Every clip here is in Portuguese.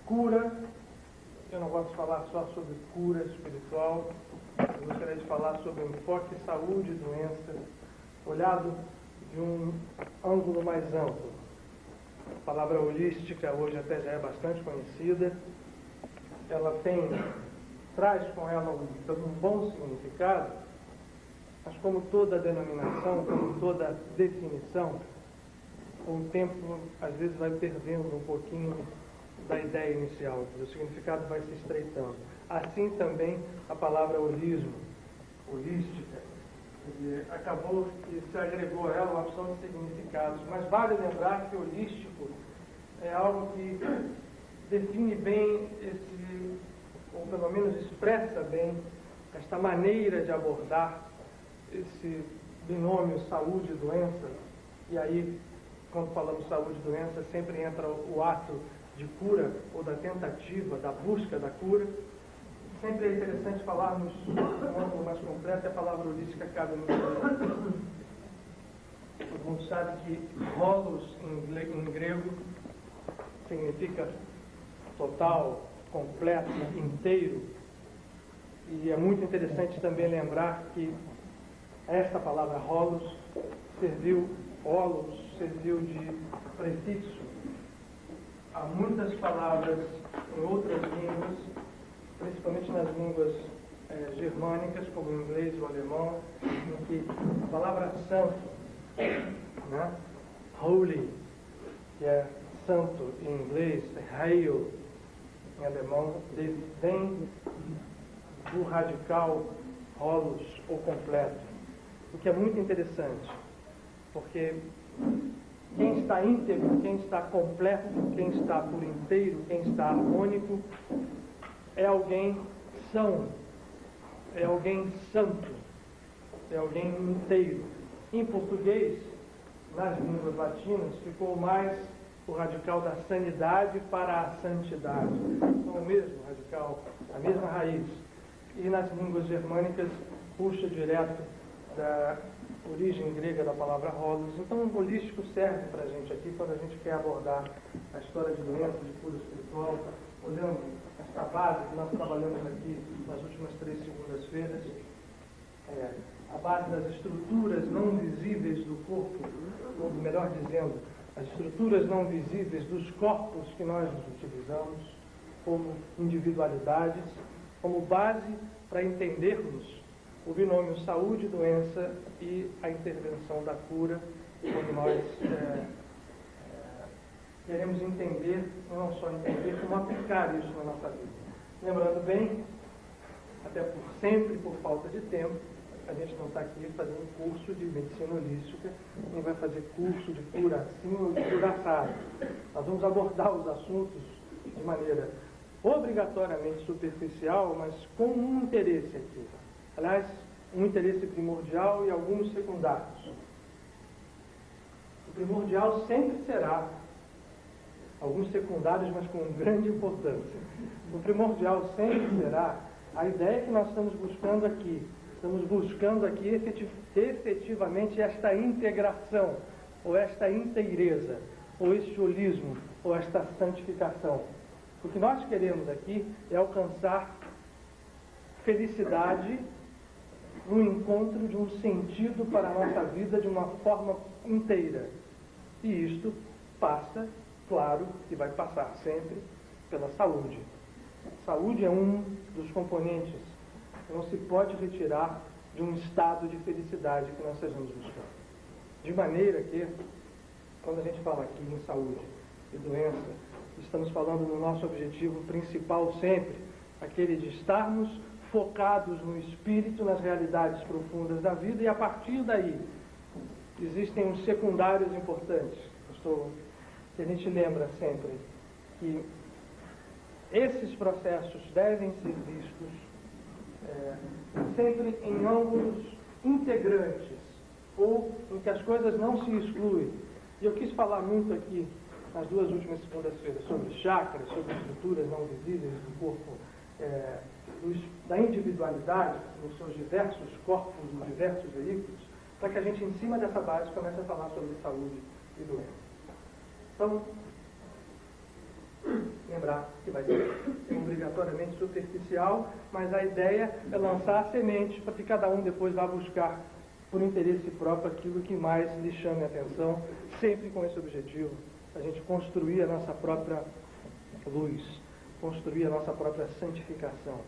cura. Eu não gosto de falar só sobre cura espiritual, eu gostaria de falar sobre o enfoque saúde e doença, olhado de um ângulo mais amplo. A palavra holística hoje até já é bastante conhecida, ela traz com ela um bom significado, mas como toda denominação, como toda definição, com o tempo às vezes vai perdendo um pouquinho da ideia inicial, o significado vai se estreitando. Assim também a palavra holismo, holística, acabou que se agregou a ela uma opção de significados, mas vale lembrar que holístico é algo que define bem ou pelo menos expressa bem esta maneira de abordar esse binômio saúde e doença. E aí, quando falamos saúde e doença, sempre entra o ato de cura ou da tentativa, da busca da cura. Sempre é interessante falarmos de um ângulo mais completo, e a palavra holística cabe muito bem. Todo mundo sabe que holos em grego significa total, completo, inteiro. E é muito interessante também lembrar que esta palavra holos serviu de prefixo há muitas palavras em outras línguas, principalmente nas línguas germânicas, como o inglês ou o alemão, em que a palavra santo, né? Holy, que é santo em inglês, heil em alemão, vem do radical holos, ou completo, o que é muito interessante, porque quem está íntegro, quem está completo, quem está por inteiro, quem está harmônico, é alguém são, é alguém santo, é alguém inteiro. Em português, nas línguas latinas, ficou mais o radical da sanidade para a santidade. São o mesmo radical, a mesma raiz. E nas línguas germânicas, puxa direto da origem grega da palavra holos. Então, o holístico serve para a gente aqui quando a gente quer abordar a história de doença, de cura espiritual, olhando esta base que nós trabalhamos aqui nas últimas 3 segundas-feiras, a base das estruturas não visíveis do corpo, ou melhor dizendo, as estruturas não visíveis dos corpos que nós utilizamos como individualidades, como base para entendermos o binômio saúde e doença e a intervenção da cura, quando nós queremos entender, não só entender, como aplicar isso na nossa vida. Lembrando bem, até sempre por falta de tempo, a gente não está aqui fazendo curso de medicina holística, nem vai fazer curso de cura assim ou de cura assado. Nós vamos abordar os assuntos de maneira obrigatoriamente superficial, mas com um interesse aqui. Aliás, um interesse primordial e alguns secundários. O primordial sempre será, alguns secundários, mas com grande importância. O primordial sempre será a ideia que nós estamos buscando aqui. Estamos buscando aqui efetivamente esta integração, ou esta inteireza, ou este holismo, ou esta santificação. O que nós queremos aqui é alcançar felicidade no encontro de um sentido para a nossa vida de uma forma inteira. E isto passa, claro, e vai passar sempre, pela saúde. Saúde é um dos componentes que não se pode retirar de um estado de felicidade que nós estejamos buscando. De maneira que, quando a gente fala aqui em saúde e doença, estamos falando no nosso objetivo principal sempre, aquele de estarmos focados no espírito, nas realidades profundas da vida, e a partir daí existem os secundários importantes, que a gente lembra sempre que esses processos devem ser vistos sempre em ângulos integrantes, ou em que as coisas não se excluem. E eu quis falar muito aqui, nas 2 últimas segundas-feiras, sobre chakras, sobre estruturas não visíveis do corpo, da individualidade, nos seus diversos corpos, nos diversos veículos, para que a gente, em cima dessa base, comece a falar sobre saúde e doença. Então, lembrar que vai ser obrigatoriamente superficial, mas a ideia é lançar a semente para que cada um depois vá buscar por interesse próprio aquilo que mais lhe chame a atenção, sempre com esse objetivo, a gente construir a nossa própria luz, construir a nossa própria santificação.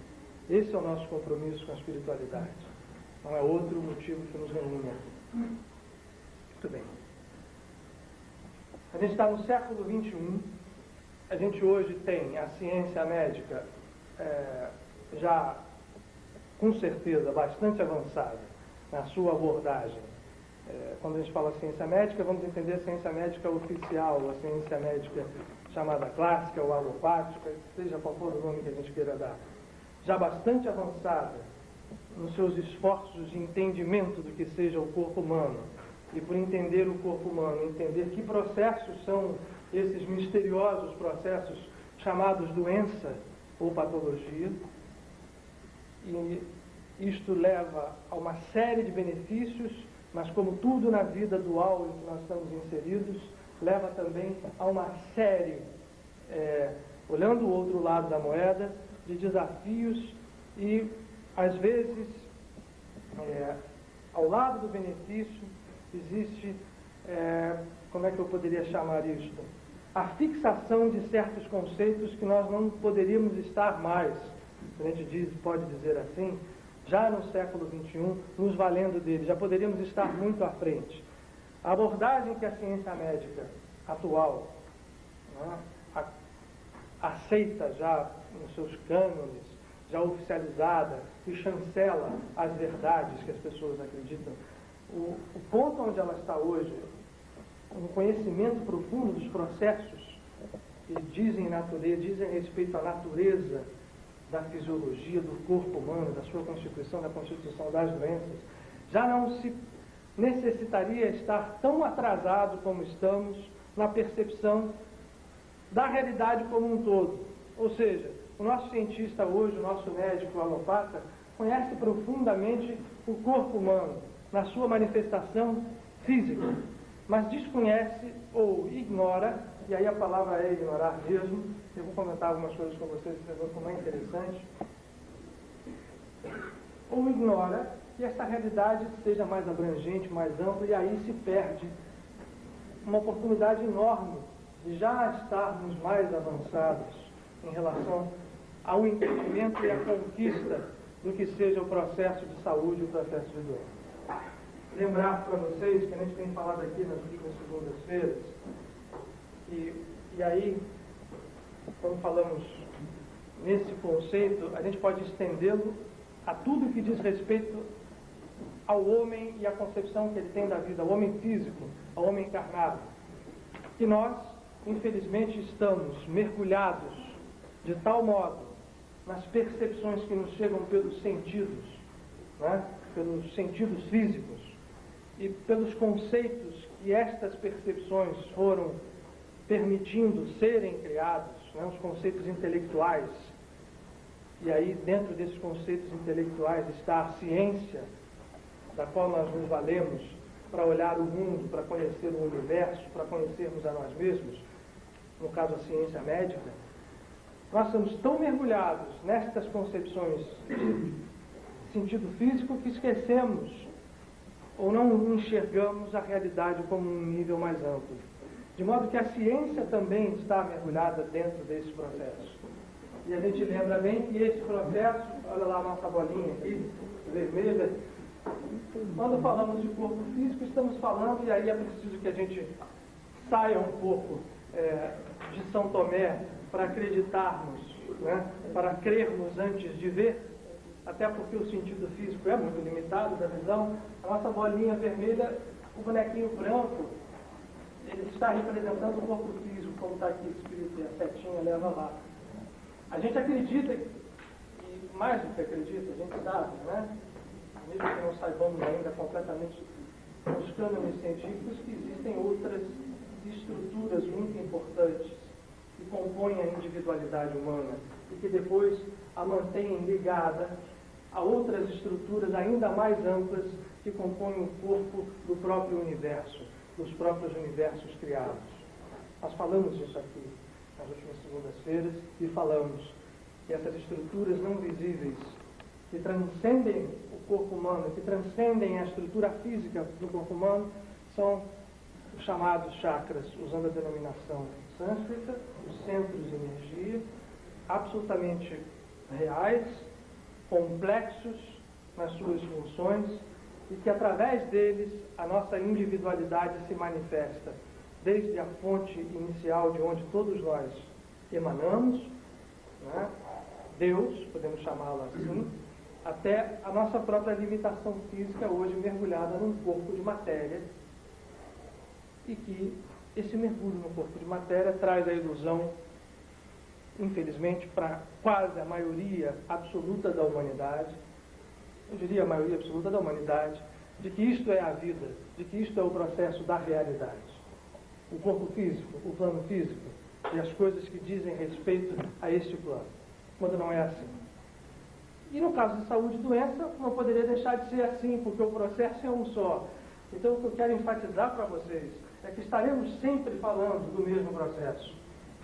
Esse é o nosso compromisso com a espiritualidade. Não é outro motivo que nos reúne aqui. Muito bem. A gente está no século XXI. A gente hoje tem a ciência médica já, com certeza, bastante avançada na sua abordagem. Quando a gente fala ciência médica, vamos entender a ciência médica oficial, a ciência médica chamada clássica ou alopática, seja qual for o nome que a gente queira dar. Já bastante avançada nos seus esforços de entendimento do que seja o corpo humano. E por entender o corpo humano, entender que processos são esses misteriosos processos chamados doença ou patologia. E isto leva a uma série de benefícios, mas como tudo na vida dual em que nós estamos inseridos, leva também a uma série, olhando o outro lado da moeda, de desafios e, às vezes, ao lado do benefício, existe, como é que eu poderia chamar isto? A fixação de certos conceitos que nós não poderíamos estar mais, a gente pode dizer assim, já no século XXI, nos valendo dele, já poderíamos estar muito à frente. A abordagem que a ciência médica atual, né, aceita já nos seus cânones, já oficializada, e chancela as verdades que as pessoas acreditam. O ponto onde ela está hoje, um conhecimento profundo dos processos que dizem respeito à natureza da fisiologia do corpo humano, da sua constituição, da constituição das doenças, já não se necessitaria estar tão atrasado como estamos na percepção da realidade como um todo. Ou seja, o nosso cientista hoje, o nosso médico alopata, conhece profundamente o corpo humano na sua manifestação física, mas desconhece ou ignora, e aí a palavra é ignorar mesmo. Eu vou comentar algumas coisas com vocês que vão ficar mais interessantes. Ou ignora que essa realidade seja mais abrangente, mais ampla, e aí se perde uma oportunidade enorme de já estarmos mais avançados em relação ao entendimento e à conquista do que seja o processo de saúde e o processo de doença. Lembrar para vocês que a gente tem falado aqui nas últimas segundas-feiras, e aí, quando falamos nesse conceito, a gente pode estendê-lo a tudo que diz respeito ao homem e à concepção que ele tem da vida, ao homem físico, ao homem encarnado. Que nós, infelizmente, estamos mergulhados de tal modo nas percepções que nos chegam pelos sentidos, né? Pelos sentidos físicos, e pelos conceitos que estas percepções foram permitindo serem criados, né? Os conceitos intelectuais. E aí, dentro desses conceitos intelectuais está a ciência, da qual nós nos valemos para olhar o mundo, para conhecer o universo, para conhecermos a nós mesmos, no caso a ciência médica. Nós somos tão mergulhados nestas concepções de sentido físico que esquecemos ou não enxergamos a realidade como um nível mais amplo. De modo que a ciência também está mergulhada dentro desse processo. E a gente lembra bem que esse processo, olha lá a nossa bolinha aqui, vermelha, quando falamos de corpo físico, estamos falando, e aí é preciso que a gente saia um pouco de São Tomé para acreditarmos, né, para crermos antes de ver, até porque o sentido físico é muito limitado da visão. A nossa bolinha vermelha, o bonequinho branco, ele está representando o corpo físico, como está aqui escrito, e a setinha leva lá. A gente acredita, e mais do que acredita, a gente sabe, né? Mesmo que não saibamos ainda completamente os cânones científicos, que existem outras estruturas muito importantes que compõem a individualidade humana e que depois a mantêm ligada a outras estruturas ainda mais amplas que compõem o corpo do próprio universo, dos próprios universos criados. Nós falamos disso aqui. nas últimas segundas-feiras, e falamos que essas estruturas não visíveis, que transcendem o corpo humano, que transcendem a estrutura física do corpo humano, são os chamados chakras, usando a denominação sânscrita, os centros de energia, absolutamente reais, complexos nas suas funções, e que através deles a nossa individualidade se manifesta, desde a fonte inicial de onde todos nós emanamos, né? Deus, podemos chamá-lo assim, até a nossa própria limitação física hoje mergulhada num corpo de matéria, e que esse mergulho no corpo de matéria traz a ilusão, infelizmente, para quase a maioria absoluta da humanidade, eu diria a maioria absoluta da humanidade, de que isto é a vida, de que isto é o processo da realidade. O corpo físico, o plano físico e as coisas que dizem respeito a este plano, quando não é assim. E no caso de saúde e doença, não poderia deixar de ser assim, porque o processo é um só. Então o que eu quero enfatizar para vocês é que estaremos sempre falando do mesmo processo.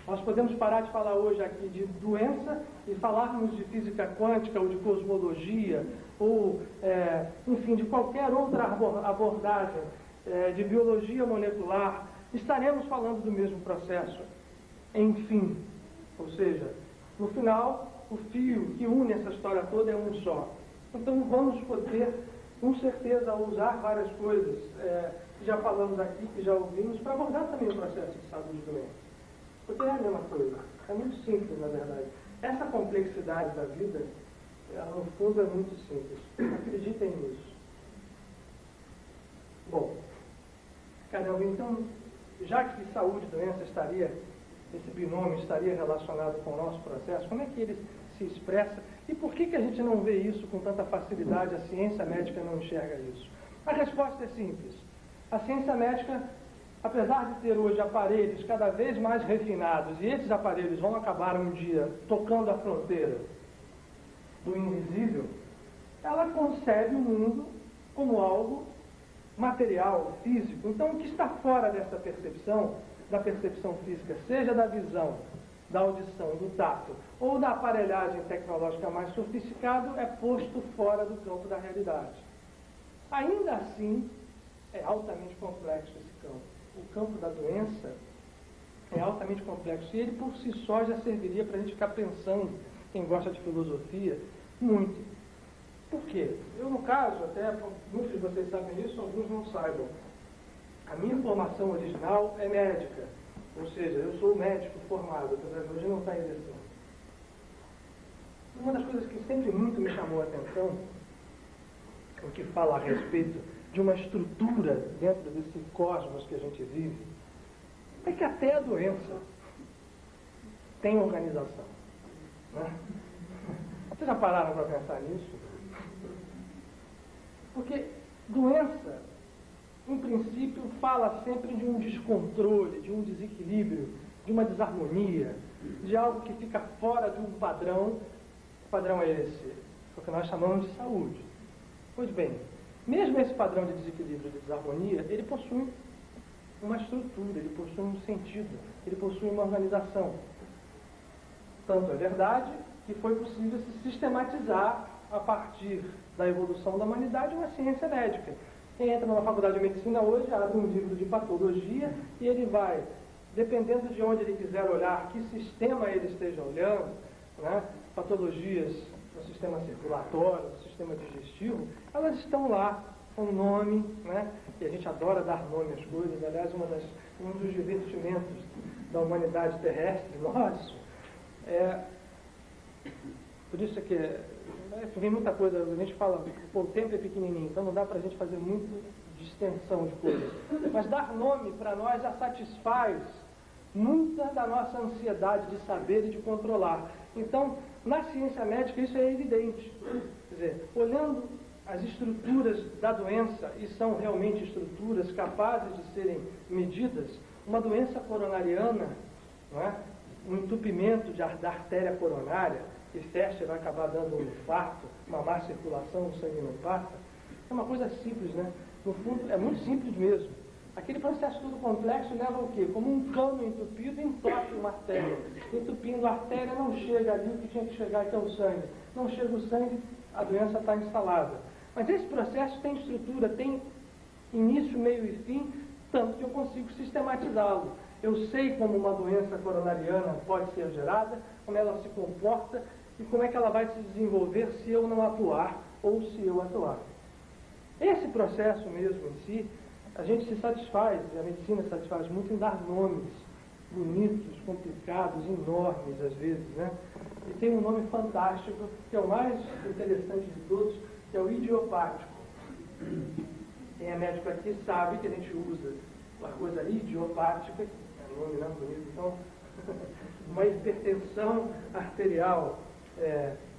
Nós podemos parar de falar hoje aqui de doença e falarmos de física quântica ou de cosmologia ou, enfim, de qualquer outra abordagem de biologia molecular. Estaremos falando do mesmo processo. Enfim, ou seja, no final, o fio que une essa história toda é um só. Então vamos poder, com certeza, usar várias coisas que já falamos aqui, que já ouvimos, para abordar também o processo de saúde e doença. Porque é a mesma coisa, é muito simples, na verdade. Essa complexidade da vida, ela, no fundo, é muito simples. Acreditem nisso. Bom, caramba, então, já que saúde e doença esse binômio estaria relacionado com o nosso processo, como é que ele se expressa? E por que a gente não vê isso com tanta facilidade? A ciência médica não enxerga isso? A resposta é simples. A ciência médica, apesar de ter hoje aparelhos cada vez mais refinados, e esses aparelhos vão acabar um dia tocando a fronteira do invisível, ela concebe o mundo como algo material, físico. Então, o que está fora dessa percepção, da percepção física, seja da visão, da audição, do tato, ou da aparelhagem tecnológica mais sofisticada, é posto fora do campo da realidade. Ainda assim, é altamente complexo esse campo. O campo da doença é altamente complexo, e ele por si só já serviria para a gente ficar pensando, quem gosta de filosofia, muito. Por quê? Eu, no caso, até muitos de vocês sabem isso, alguns não saibam. A minha formação original é médica, ou seja, eu sou médico formado, apesar de hoje não estar exercendo. Uma das coisas que sempre muito me chamou a atenção, o que fala a respeito de uma estrutura dentro desse cosmos que a gente vive, é que até a doença tem organização. Né? Vocês já pararam para pensar nisso? Porque doença, em princípio, fala sempre de um descontrole, de um desequilíbrio, de uma desarmonia, de algo que fica fora de um padrão. O padrão é esse, o que nós chamamos de saúde. Pois bem, mesmo esse padrão de desequilíbrio, de desarmonia, ele possui uma estrutura, ele possui um sentido, ele possui uma organização. Tanto é verdade que foi possível se sistematizar a partir da evolução da humanidade uma ciência médica. Quem entra numa faculdade de medicina hoje abre um livro de patologia e ele vai, dependendo de onde ele quiser olhar, que sistema ele esteja olhando, né? Patologias no sistema circulatório, no sistema digestivo, elas estão lá com nome, né? E a gente adora dar nome às coisas. Aliás, um dos divertimentos da humanidade terrestre, nosso, por isso é que tem muita coisa, a gente fala, pô, o tempo é pequenininho, então não dá para a gente fazer muito de extensão de coisas. Mas dar nome para nós já satisfaz muita da nossa ansiedade de saber e de controlar. Então, na ciência médica isso é evidente. Quer dizer, olhando as estruturas da doença, e são realmente estruturas capazes de serem medidas, uma doença coronariana, não é? Um entupimento da artéria coronária, que fecha e vai acabar dando um infarto, uma má circulação, o sangue não passa, é uma coisa simples, né? No fundo, é muito simples mesmo. Aquele processo todo complexo leva ao quê? Como um cano entupido entope uma artéria. Entupindo a artéria, não chega ali o que tinha que chegar, que é o sangue. Não chega o sangue, a doença está instalada. Mas esse processo tem estrutura, tem início, meio e fim, tanto que eu consigo sistematizá-lo. Eu sei como uma doença coronariana pode ser gerada, como ela se comporta e como é que ela vai se desenvolver se eu não atuar ou se eu atuar. Esse processo mesmo em si, a gente se satisfaz, a medicina se satisfaz muito em dar nomes bonitos, complicados, enormes às vezes, né? E tem um nome fantástico, que é o mais interessante de todos, que é o idiopático. Quem é médico aqui sabe que a gente usa uma coisa idiopática, é um nome não bonito, então, uma hipertensão arterial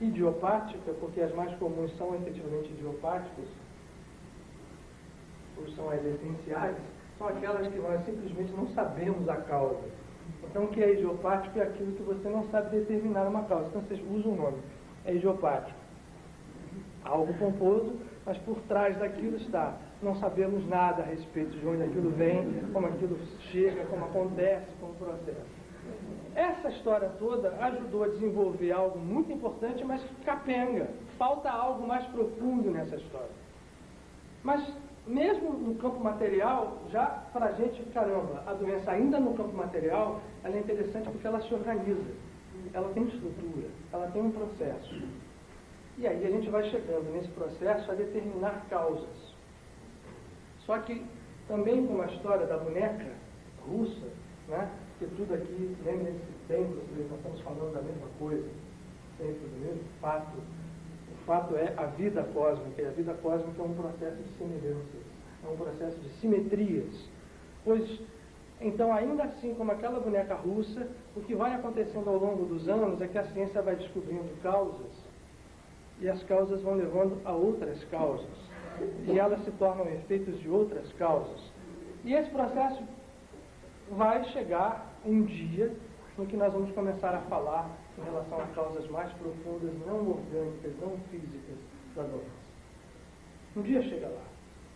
idiopática, porque as mais comuns são efetivamente idiopáticas, ou são as essenciais, são aquelas que nós simplesmente não sabemos a causa. Então, o que é idiopático é aquilo que você não sabe determinar uma causa. Então, vocês usam o nome. É idiopático. Algo pomposo, mas por trás daquilo está. Não sabemos nada a respeito de onde aquilo vem, como aquilo chega, como acontece, como processo. Essa história toda ajudou a desenvolver algo muito importante, mas capenga. Falta algo mais profundo nessa história. Mas, mesmo no campo material, já para a gente, caramba, a doença ainda no campo material, ela é interessante porque ela se organiza. Ela tem estrutura, ela tem um processo. E aí a gente vai chegando nesse processo a determinar causas. Só que, também com a história da boneca russa, né? Porque tudo aqui, lembrem-se bem, nós estamos falando da mesma coisa, sempre do mesmo fato. O fato é a vida cósmica, e a vida cósmica é um processo de semelhanças, é um processo de simetrias. Pois, então, ainda assim como aquela boneca russa, o que vai acontecendo ao longo dos anos é que a ciência vai descobrindo causas, e as causas vão levando a outras causas, e elas se tornam efeitos de outras causas. E esse processo vai chegar um dia no que nós vamos começar a falar em relação a causas mais profundas, não orgânicas, não físicas da doença. Um dia chega lá.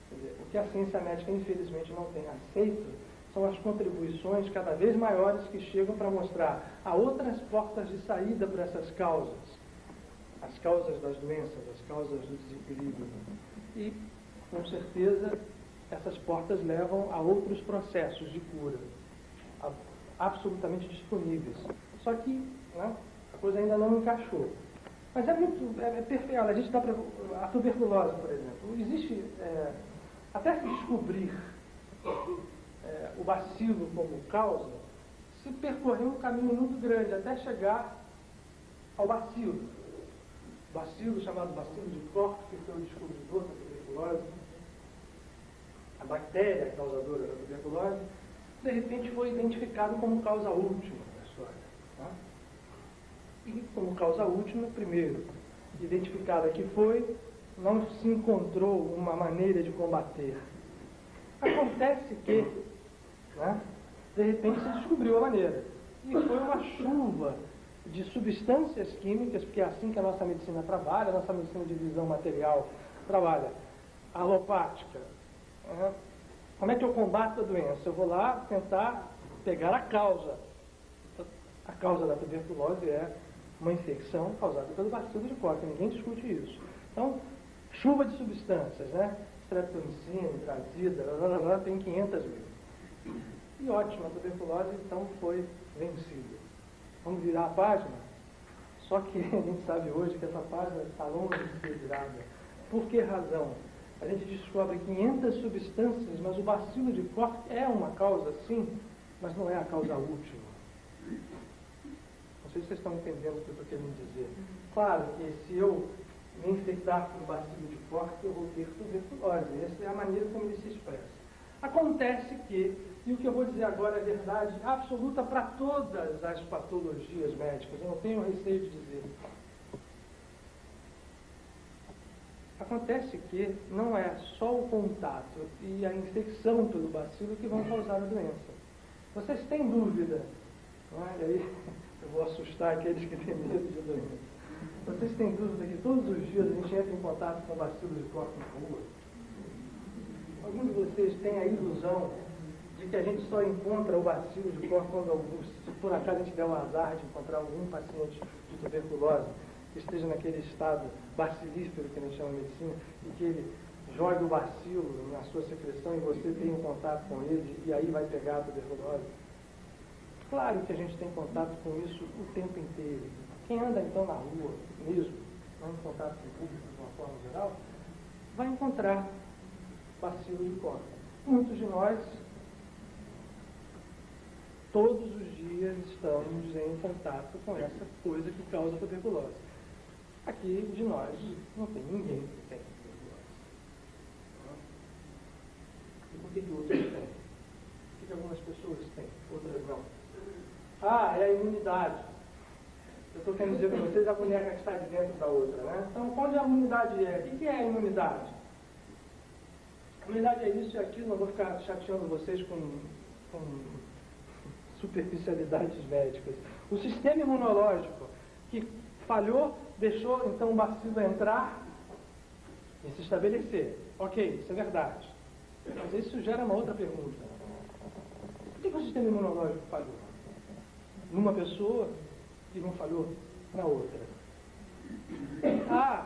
Quer dizer, o que a ciência médica, infelizmente, não tem aceito são as contribuições cada vez maiores que chegam para mostrar há outras portas de saída para essas causas. As causas das doenças, as causas do desequilíbrio. E, com certeza, essas portas levam a outros processos de cura, absolutamente disponíveis. Só que, né, a coisa ainda não encaixou. Mas é perfeito. A gente dá para a tuberculose, por exemplo. Existe, até se descobrir o bacilo como causa, se percorreu um caminho muito grande até chegar ao bacilo. Bacilo, chamado bacilo de Koch, que foi o descobridor da tuberculose, a bactéria causadora da tuberculose, de repente foi identificado como causa última da história. Tá? E como causa última, primeiro, identificada que foi, não se encontrou uma maneira de combater. Acontece que, né, de repente se descobriu a maneira. E foi uma chuva de substâncias químicas, porque é assim que a nossa medicina trabalha, a nossa medicina de visão material trabalha, alopática. Né? Como é que eu combato a doença? Eu vou lá tentar pegar a causa. A causa da tuberculose é uma infecção causada pelo bacilo de Koch, ninguém discute isso. Então, chuva de substâncias, né? Streptomicina, trazida, tem 500 mil. E ótimo, a tuberculose então foi vencida. Vamos virar a página? Só que a gente sabe hoje que essa página está longe de ser virada. Por que razão? A gente descobre 500 substâncias, mas o bacilo de Koch é uma causa, sim, mas não é a causa última. Não sei se vocês estão entendendo o que eu estou querendo dizer. Claro que se eu me infectar com o bacilo de Koch, eu vou ter tuberculose. Essa é a maneira como ele se expressa. Acontece que, e o que eu vou dizer agora é verdade absoluta para todas as patologias médicas, eu não tenho receio de dizer. Acontece que não é só o contato e a infecção pelo bacilo que vão causar a doença. Vocês têm dúvida? Olha aí, eu vou assustar aqueles que têm medo de doença. Vocês têm dúvida que todos os dias a gente entra em contato com bacilo de Koch na rua? Alguns de vocês têm a ilusão de que a gente só encontra o bacilo de Koch quando, se por acaso a gente der o azar de encontrar algum paciente de tuberculose que esteja naquele estado bacilífero que a gente chama de medicina, e que ele jogue o bacilo na sua secreção e você tenha um contato com ele e aí vai pegar a tuberculose. Claro que a gente tem contato com isso o tempo inteiro. Quem anda então na rua mesmo, não em contato com o público de uma forma geral, vai encontrar bacilo de Koch. Muitos de nós, todos os dias, estamos em contato com essa coisa que causa tuberculose. Aqui de nós não tem ninguém que tem tuberculose. E por que outros têm? Por que algumas pessoas têm, outras não? Ah, é a imunidade. Eu estou querendo dizer para vocês a boneca que está de dentro da outra, né? Então, onde a imunidade é? O que é a imunidade? A imunidade é isso e aquilo, não vou ficar chateando vocês com superficialidades médicas. O sistema imunológico que falhou, deixou então o bacilo entrar e se estabelecer. Ok, isso é verdade. Mas isso gera uma outra pergunta. Por que o sistema imunológico falhou? Numa pessoa e não falhou na outra. Ah,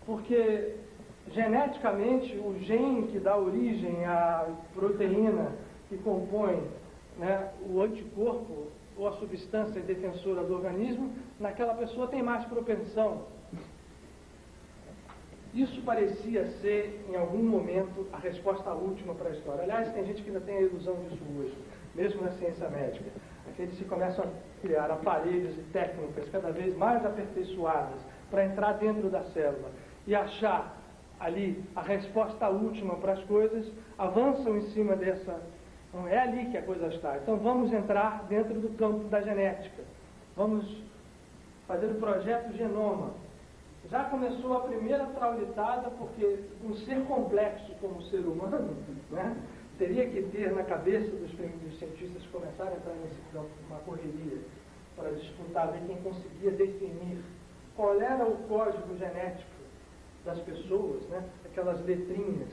porque geneticamente o gene que dá origem à proteína que compõe, né, o anticorpo ou a substância defensora do organismo, naquela pessoa tem mais propensão. Isso parecia ser, em algum momento, a resposta última para a história. Aliás, tem gente que ainda tem a ilusão disso hoje, mesmo na ciência médica. Aqueles que começam a criar aparelhos e técnicas cada vez mais aperfeiçoadas para entrar dentro da célula e achar ali a resposta última para as coisas, avançam em cima dessa. Não é ali que a coisa está. Então vamos entrar dentro do campo da genética. Vamos fazer o projeto Genoma. Já começou a primeira traulitada, porque um ser complexo como o ser humano, né, teria que ter na cabeça dos cientistas que começaram a entrar nesse campo uma correria para disputar, ver quem conseguia definir qual era o código genético das pessoas, né, aquelas letrinhas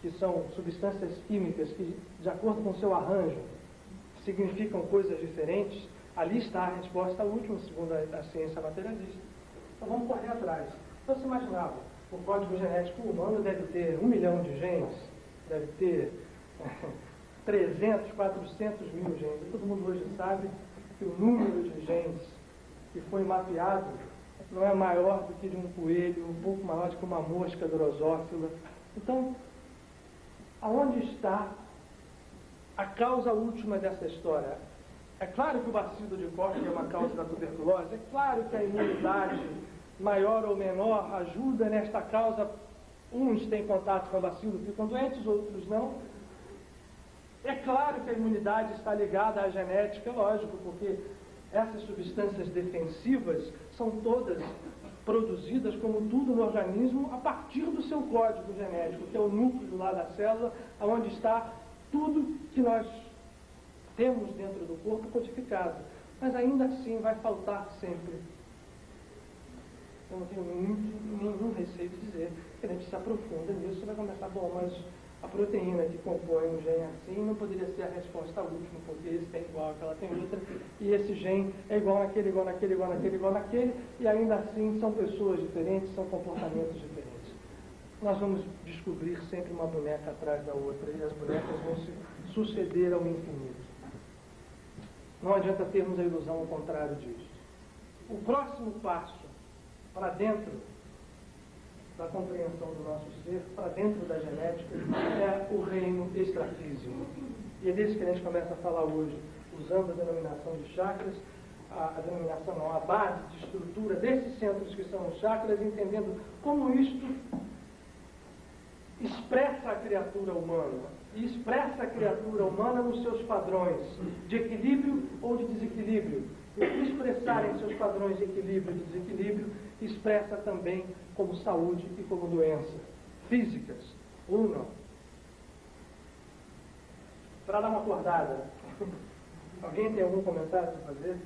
que são substâncias químicas que, de acordo com o seu arranjo, significam coisas diferentes. Ali está a resposta última, segundo a ciência materialista. Então vamos correr atrás. Então se imaginava, o código genético humano deve ter 1 milhão de genes, deve ter 300, 400 mil genes. E todo mundo hoje sabe que o número de genes que foi mapeado não é maior do que de um coelho, um pouco maior do que uma mosca drosófila. Então, aonde está a causa última dessa história? É claro que o bacilo de Koch é uma causa da tuberculose, é claro que a imunidade maior ou menor ajuda nesta causa. Uns têm contato com o bacilo e ficam doentes, outros não. É claro que a imunidade está ligada à genética, lógico, porque essas substâncias defensivas são todas produzidas, como tudo no organismo, a partir do seu código genético, que é o núcleo lá da célula, onde está tudo que nós temos dentro do corpo codificado. Mas ainda assim vai faltar sempre. Eu não tenho nenhum receio de dizer que a gente se aprofunda nisso e vai começar, bom, mas a proteína que compõe um gene assim não poderia ser a resposta última, porque esse tem igual, aquela tem outra, e esse gene é igual naquele, igual naquele, igual naquele, igual naquele, e ainda assim são pessoas diferentes, são comportamentos diferentes. Nós vamos descobrir sempre uma boneca atrás da outra, e as bonecas vão se suceder ao infinito. Não adianta termos a ilusão ao contrário disso. O próximo passo para dentro da compreensão do nosso ser, para dentro da genética, é o reino extrafísico. E é desse que a gente começa a falar hoje, usando a denominação de chakras, a denominação não, a base de estrutura desses centros que são os chakras, entendendo como isto expressa a criatura humana, e expressa a criatura humana nos seus padrões de equilíbrio ou de desequilíbrio. E por expressarem seus padrões de equilíbrio e de desequilíbrio, expressa também como saúde e como doença, físicas ou não. Para dar uma acordada, alguém tem algum comentário para fazer?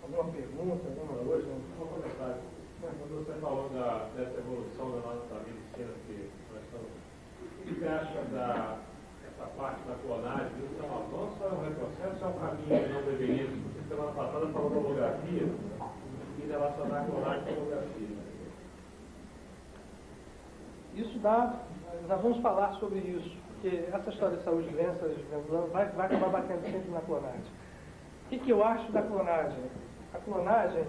Alguma pergunta, alguma coisa? Um comentário. Quando você falou dessa evolução da nossa medicina que nós estamos que você acha dessa parte da clonagem? Isso é um avanço, é um retrocesso, é um caminho que não deveria? Porque semana passada falou da holografia e relacionar a clonagem com a holografia. Isso nós vamos falar sobre isso, porque essa história de saúde, doenças, vai acabar batendo sempre na clonagem. O que eu acho da clonagem? A clonagem,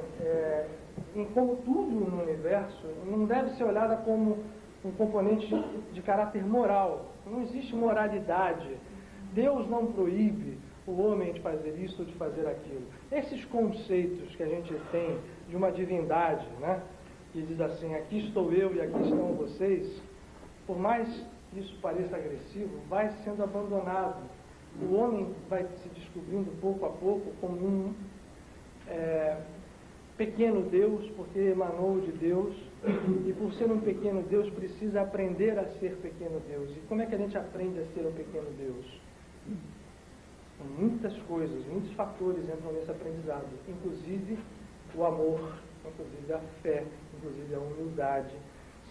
como tudo no universo, não deve ser olhada como um componente de caráter moral. Não existe moralidade. Deus não proíbe o homem de fazer isso ou de fazer aquilo. Esses conceitos que a gente tem de uma divindade, né, que diz assim, aqui estou eu e aqui estão vocês, por mais que isso pareça agressivo, vai sendo abandonado. O homem vai se descobrindo pouco a pouco como um pequeno Deus, porque emanou de Deus, e por ser um pequeno Deus precisa aprender a ser pequeno Deus. E como é que a gente aprende a ser um pequeno Deus? Muitas coisas, muitos fatores entram nesse aprendizado, inclusive o amor, inclusive a fé, inclusive a humildade.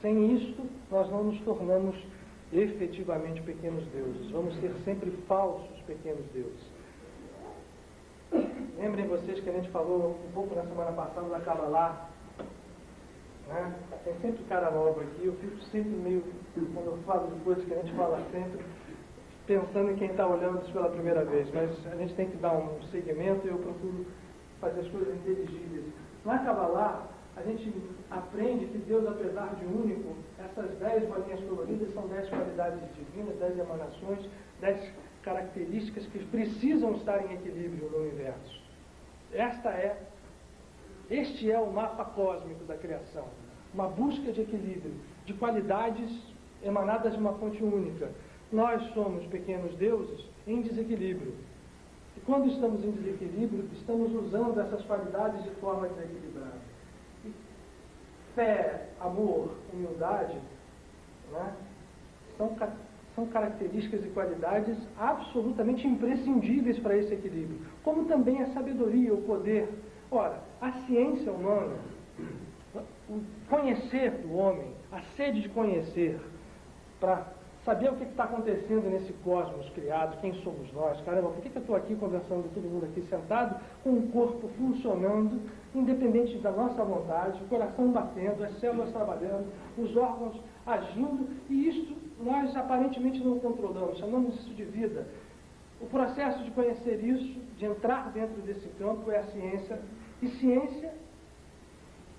Sem isto, nós não nos tornamos efetivamente pequenos deuses. Vamos ser sempre falsos pequenos deuses. Lembrem vocês que a gente falou um pouco na semana passada da Kabbalah, né? Tem sempre cara nova aqui, eu fico sempre meio, quando eu falo de coisas que a gente fala sempre, pensando em quem está olhando isso pela primeira vez, mas a gente tem que dar um segmento e eu procuro fazer as coisas inteligíveis. Na Kabbalah, a gente aprende que Deus, apesar de único, essas 10 bolinhas coloridas são 10 qualidades divinas, 10 emanações, 10 características que precisam estar em equilíbrio no universo. Este é o mapa cósmico da criação, uma busca de equilíbrio, de qualidades emanadas de uma fonte única. Nós somos pequenos deuses em desequilíbrio. E quando estamos em desequilíbrio, estamos usando essas qualidades de forma desequilibrada. E fé, amor, humildade, né, são características e qualidades absolutamente imprescindíveis para esse equilíbrio. Como também a sabedoria, o poder. Ora, a ciência humana, o conhecer do homem, a sede de conhecer, para saber o que está acontecendo nesse cosmos criado, quem somos nós, caramba, por que eu estou aqui conversando com todo mundo aqui sentado, com o corpo funcionando, independente da nossa vontade, o coração batendo, as células trabalhando, os órgãos agindo, e isto nós aparentemente não controlamos, chamamos isso de vida. O processo de conhecer isso, de entrar dentro desse campo, é a ciência, e ciência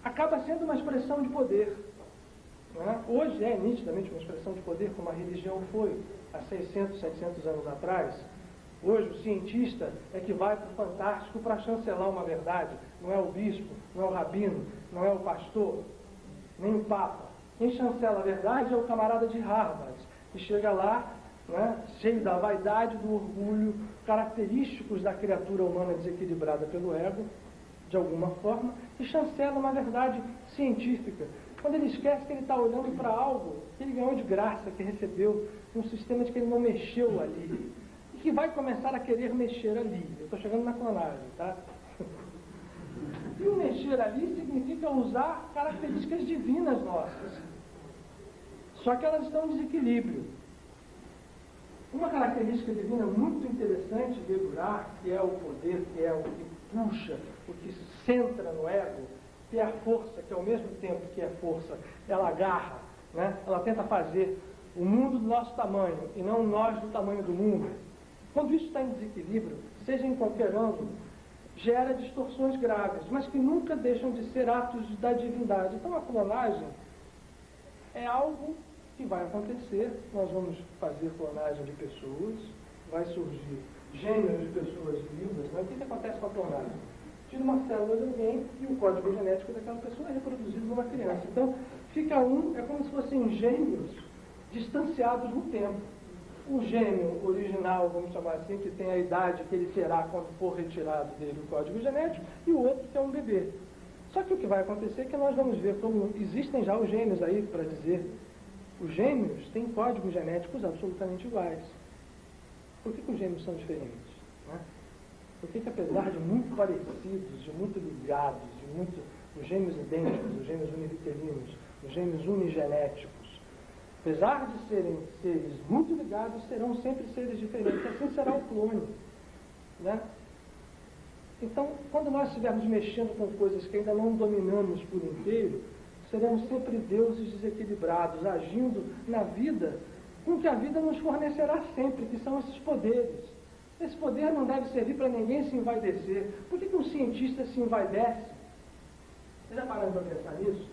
acaba sendo uma expressão de poder. Né? Hoje é nitidamente uma expressão de poder, como a religião foi há 600, 700 anos atrás. Hoje o cientista é que vai para o fantástico para chancelar uma verdade. Não é o bispo, não é o rabino, não é o pastor, nem o papa. Quem chancela a verdade é o camarada de Harvard, que chega lá, né, cheio da vaidade, do orgulho, característicos da criatura humana desequilibrada pelo ego, de alguma forma, e chancela uma verdade científica. Quando ele esquece que ele está olhando para algo que ele ganhou de graça, que recebeu, um sistema de que ele não mexeu ali, e que vai começar a querer mexer ali. Eu estou chegando na clonagem, tá? E o mexer ali significa usar características divinas nossas. Só que elas estão em desequilíbrio. Uma característica divina muito interessante de Edurar, que é o poder, que é o que puxa, o que centra no ego, que é a força, que ao mesmo tempo que é força, ela agarra, né? Ela tenta fazer o mundo do nosso tamanho e não nós do tamanho do mundo. Quando isso está em desequilíbrio, seja em qualquer ângulo, gera distorções graves, mas que nunca deixam de ser atos da divindade. Então a clonagem é algo que vai acontecer. Nós vamos fazer clonagem de pessoas, vai surgir gêneros de pessoas vivas. Mas o que acontece com a clonagem? Tira uma célula de alguém e o código genético daquela pessoa é reproduzido numa criança. Então fica é como se fossem gêmeos distanciados no tempo. Um gêmeo original, vamos chamar assim, que tem a idade que ele terá quando for retirado dele o código genético, e o outro que é um bebê. Só que o que vai acontecer é que nós vamos ver como existem já os gêmeos aí, para dizer, os gêmeos têm códigos genéticos absolutamente iguais. Por que os gêmeos são diferentes? Né? Por que apesar de muito parecidos, de muito ligados, os gêmeos idênticos, os gêmeos univitelinos, os gêmeos unigenéticos, Apesar de serem seres muito ligados, serão sempre seres diferentes. Assim será o clone. Né? Então, quando nós estivermos mexendo com coisas que ainda não dominamos por inteiro, seremos sempre deuses desequilibrados, agindo na vida com o que a vida nos fornecerá sempre, que são esses poderes. Esse poder não deve servir para ninguém se envaidecer. Por que um cientista se envaidece? Vocês já pararam para pensar nisso?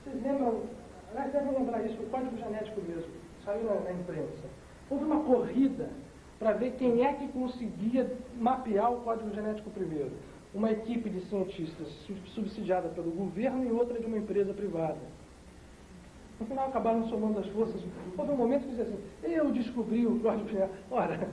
Vocês lembram, aliás, devem lembrar isso, o código genético mesmo, saiu na imprensa. Houve uma corrida para ver quem é que conseguia mapear o código genético primeiro. Uma equipe de cientistas subsidiada pelo governo e outra de uma empresa privada. No final acabaram somando as forças. Houve um momento que dizia assim, eu descobri o código genético. Ora,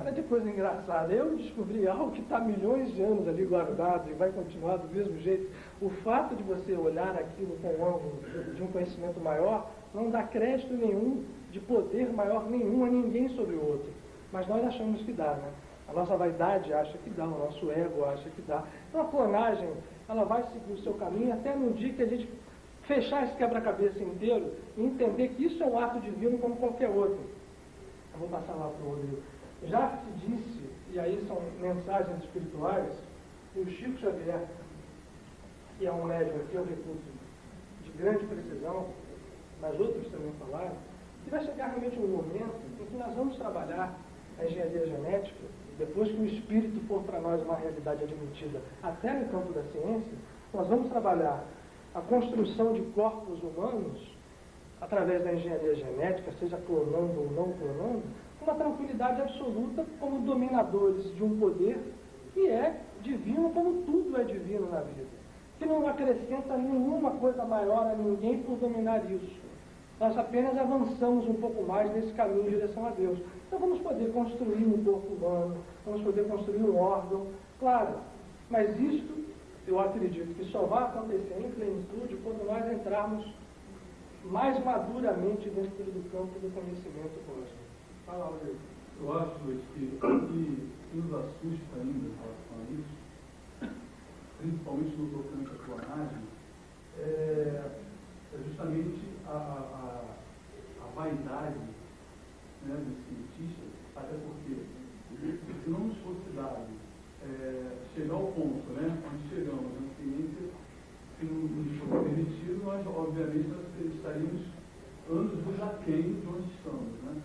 olha que coisa engraçada, eu descobri algo que está há milhões de anos ali guardado e vai continuar do mesmo jeito. O fato de você olhar aquilo com o ângulo de um conhecimento maior não dá crédito nenhum, de poder maior nenhum a ninguém sobre o outro. Mas nós achamos que dá, né? A nossa vaidade acha que dá, o nosso ego acha que dá. Então a clonagem, ela vai seguir o seu caminho até no dia que a gente fechar esse quebra-cabeça inteiro e entender que isso é um ato divino como qualquer outro. Eu vou passar lá para o Rodrigo. Já se disse, e aí são mensagens espirituais, que o Chico Xavier, que é um médium aqui, é um recurso de grande precisão, mas outros também falaram, que vai chegar realmente um momento em que nós vamos trabalhar a engenharia genética, depois que o espírito for para nós uma realidade admitida até no campo da ciência, nós vamos trabalhar a construção de corpos humanos através da engenharia genética, seja clonando ou não clonando, com uma tranquilidade absoluta como dominadores de um poder que é divino, como tudo é divino na vida, que não acrescenta nenhuma coisa maior a ninguém por dominar isso. Nós apenas avançamos um pouco mais nesse caminho em direção a Deus. Então vamos poder construir um corpo humano, vamos poder construir um órgão, claro, mas isto eu acredito que só vai acontecer em plenitude quando nós entrarmos mais maduramente dentro do campo do conhecimento cósmico. Fala, Rodrigo. Eu acho, Luiz, que o que nos assusta ainda em relação a isso, principalmente no tocante à clonagem, é justamente a vaidade, né, dos cientistas, até porque se não nos fosse dado chegar ao ponto, né, onde chegamos na ciência, se não nos fosse permitido, nós obviamente nós estaríamos anos aquém de onde estamos, né?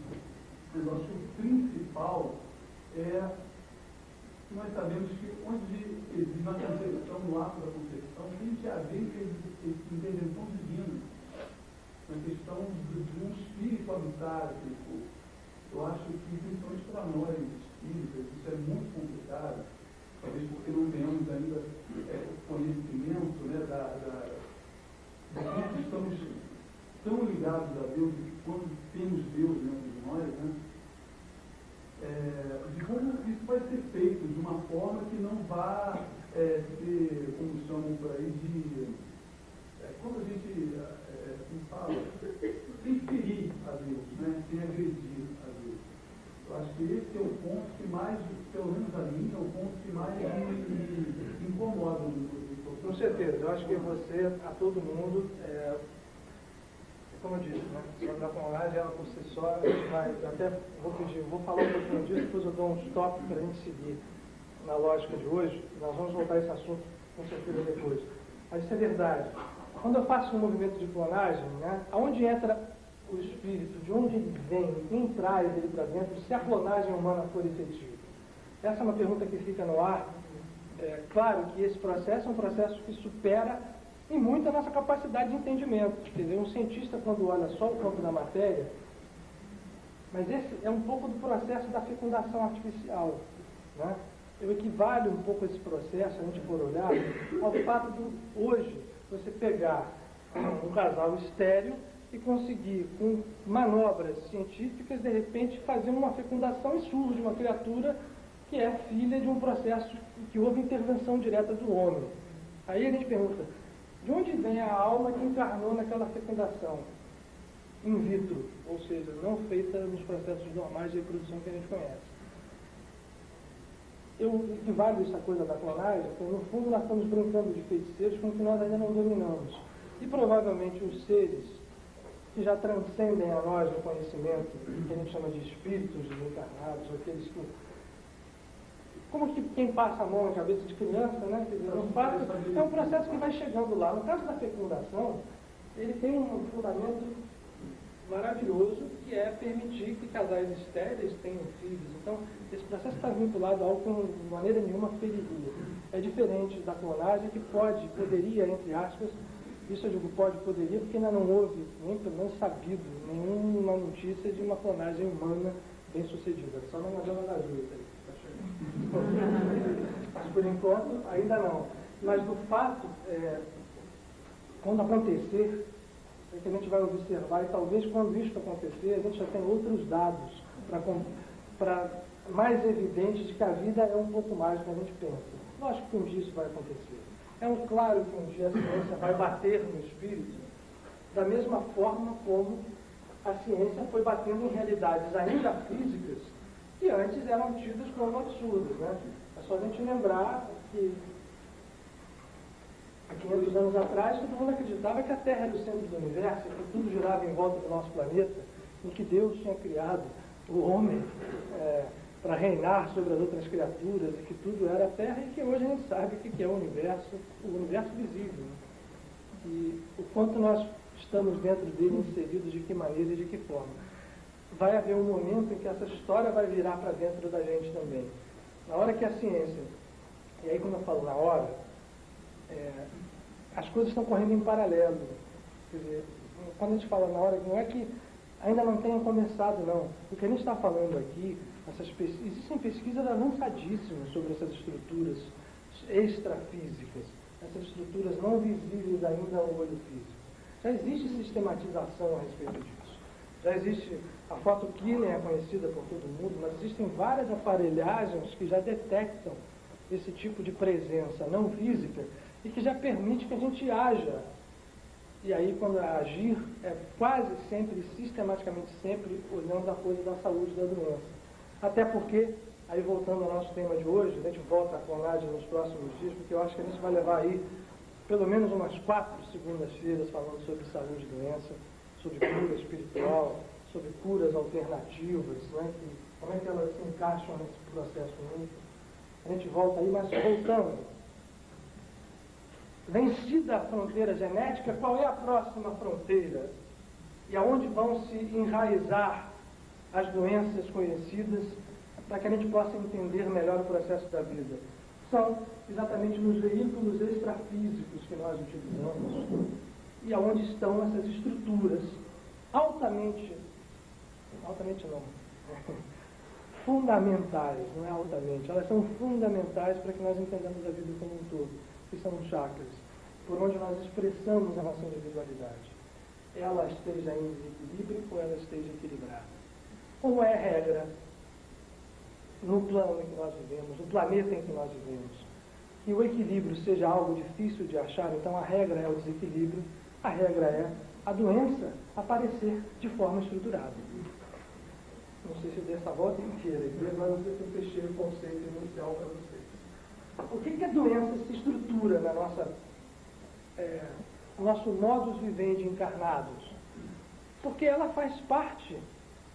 Mas eu acho que o principal é que nós sabemos que onde existe na concepção, no ato da concepção, tem que haver intervenção divina, na questão de um espírito habitar aquele corpo. Eu acho que, principalmente para nós espíritas, isso é muito complicado, talvez porque não tenhamos ainda o conhecimento, né, de quanto estamos tão ligados a Deus, e quando temos Deus dentro de nós, né, de como isso vai ser feito de uma forma que não vá ser, como chamam por aí, quando a gente fala, sem ferir a Deus, né, sem agredir a Deus. Eu acho que esse é o ponto que mais, pelo menos a mim, é o ponto que mais me incomoda. Com certeza, eu acho que você, a todo mundo, como eu disse, né, sobre a clonagem, ela por si só, a gente vai, até vou falar um pouquinho disso, depois eu dou uns toques para a gente seguir na lógica de hoje, nós vamos voltar a esse assunto com certeza depois. Mas isso é verdade. Quando eu faço um movimento de clonagem, né, aonde entra o espírito, de onde ele vem, quem traz ele para dentro, se a clonagem humana for efetiva? Essa é uma pergunta que fica no ar. Claro que esse processo é um processo que supera em muito a nossa capacidade de entendimento. Quer dizer, um cientista, quando olha só o campo da matéria, mas esse é um pouco do processo da fecundação artificial, né? Eu equivale um pouco esse processo, a gente for olhar, ao fato de hoje você pegar um casal estéril e conseguir, com manobras científicas, de repente fazer uma fecundação e surge uma criatura que é filha de um processo que houve intervenção direta do homem. Aí a gente pergunta, de onde vem a alma que encarnou naquela fecundação? In vitro, ou seja, não feita nos processos normais de reprodução que a gente conhece. Eu equivalo essa coisa da clonagem, porque no fundo nós estamos brincando de feiticeiros com o que nós ainda não dominamos. E provavelmente os seres que já transcendem a nós no conhecimento, que a gente chama de espíritos desencarnados, aqueles que... Como que quem passa a mão na cabeça de criança, né? Quer dizer, no fato, é um processo que vai chegando lá. No caso da fecundação, ele tem um fundamento maravilhoso, que é permitir que casais estéreis tenham filhos. Então, esse processo está vinculado a algo que de maneira nenhuma feriria. É diferente da clonagem, que poderia, entre aspas, isso eu digo poderia, porque ainda não houve, nem pelo menos sabido, nenhuma notícia de uma clonagem humana bem sucedida. Só na Madonna da Júlia, está chegando. Mas por enquanto, ainda não. Mas do fato, quando acontecer, é que a gente vai observar, e talvez quando isso acontecer, a gente já tem outros dados para mais evidentes de que a vida é um pouco mais do que a gente pensa. Lógico que um dia isso vai acontecer. É claro que um dia a ciência vai bater no espírito da mesma forma como a ciência foi batendo em realidades ainda físicas que antes eram tidas como absurdas, né? É só a gente lembrar que há 500 anos atrás todo mundo acreditava que a Terra era o centro do universo, que tudo girava em volta do nosso planeta, e que Deus tinha criado o homem para reinar sobre as outras criaturas, e que tudo era a Terra, e que hoje a gente sabe o que é o universo visível. Né? E o quanto nós estamos dentro dele inseridos, de que maneira e de que forma. Vai haver um momento em que essa história vai virar para dentro da gente também. Na hora que a ciência, e aí quando eu falo na hora, as coisas estão correndo em paralelo. Quer dizer, quando a gente fala na hora, não é que ainda não tenha começado, não. O que a gente está falando aqui, existem pesquisas avançadíssimas sobre essas estruturas extrafísicas, essas estruturas não visíveis ainda ao olho físico. Já existe sistematização a respeito disso. Já existe, a foto Killing é conhecida por todo mundo, mas existem várias aparelhagens que já detectam esse tipo de presença não física e que já permite que a gente haja. E aí, quando agir, é quase sempre, sistematicamente sempre, olhando a coisa da saúde da doença. Até porque, aí voltando ao nosso tema de hoje, a gente volta à clonagem nos próximos dias, porque eu acho que a gente vai levar aí pelo menos umas 4 segundas-feiras falando sobre saúde e doença, sobre cura espiritual, sobre curas alternativas, né, como é que elas se encaixam nesse processo único. A gente volta aí, mas voltando. Vencida a fronteira genética, qual é a próxima fronteira? E aonde vão se enraizar as doenças conhecidas para que a gente possa entender melhor o processo da vida? São exatamente nos veículos extrafísicos que nós utilizamos e aonde estão essas estruturas altamente não, fundamentais, não é altamente, elas são fundamentais para que nós entendamos a vida como um todo, que são os chakras, por onde nós expressamos a nossa individualidade. Ela esteja em desequilíbrio ou ela esteja equilibrada. Como é a regra no plano em que nós vivemos, no planeta em que nós vivemos, que o equilíbrio seja algo difícil de achar, então a regra é o desequilíbrio, a regra é a doença aparecer de forma estruturada. Não sei se eu dei essa volta inteira, mas não sei se eu fechei o conceito inicial para vocês. O que a doença se estrutura na nosso modus vivendi encarnados? Porque ela faz parte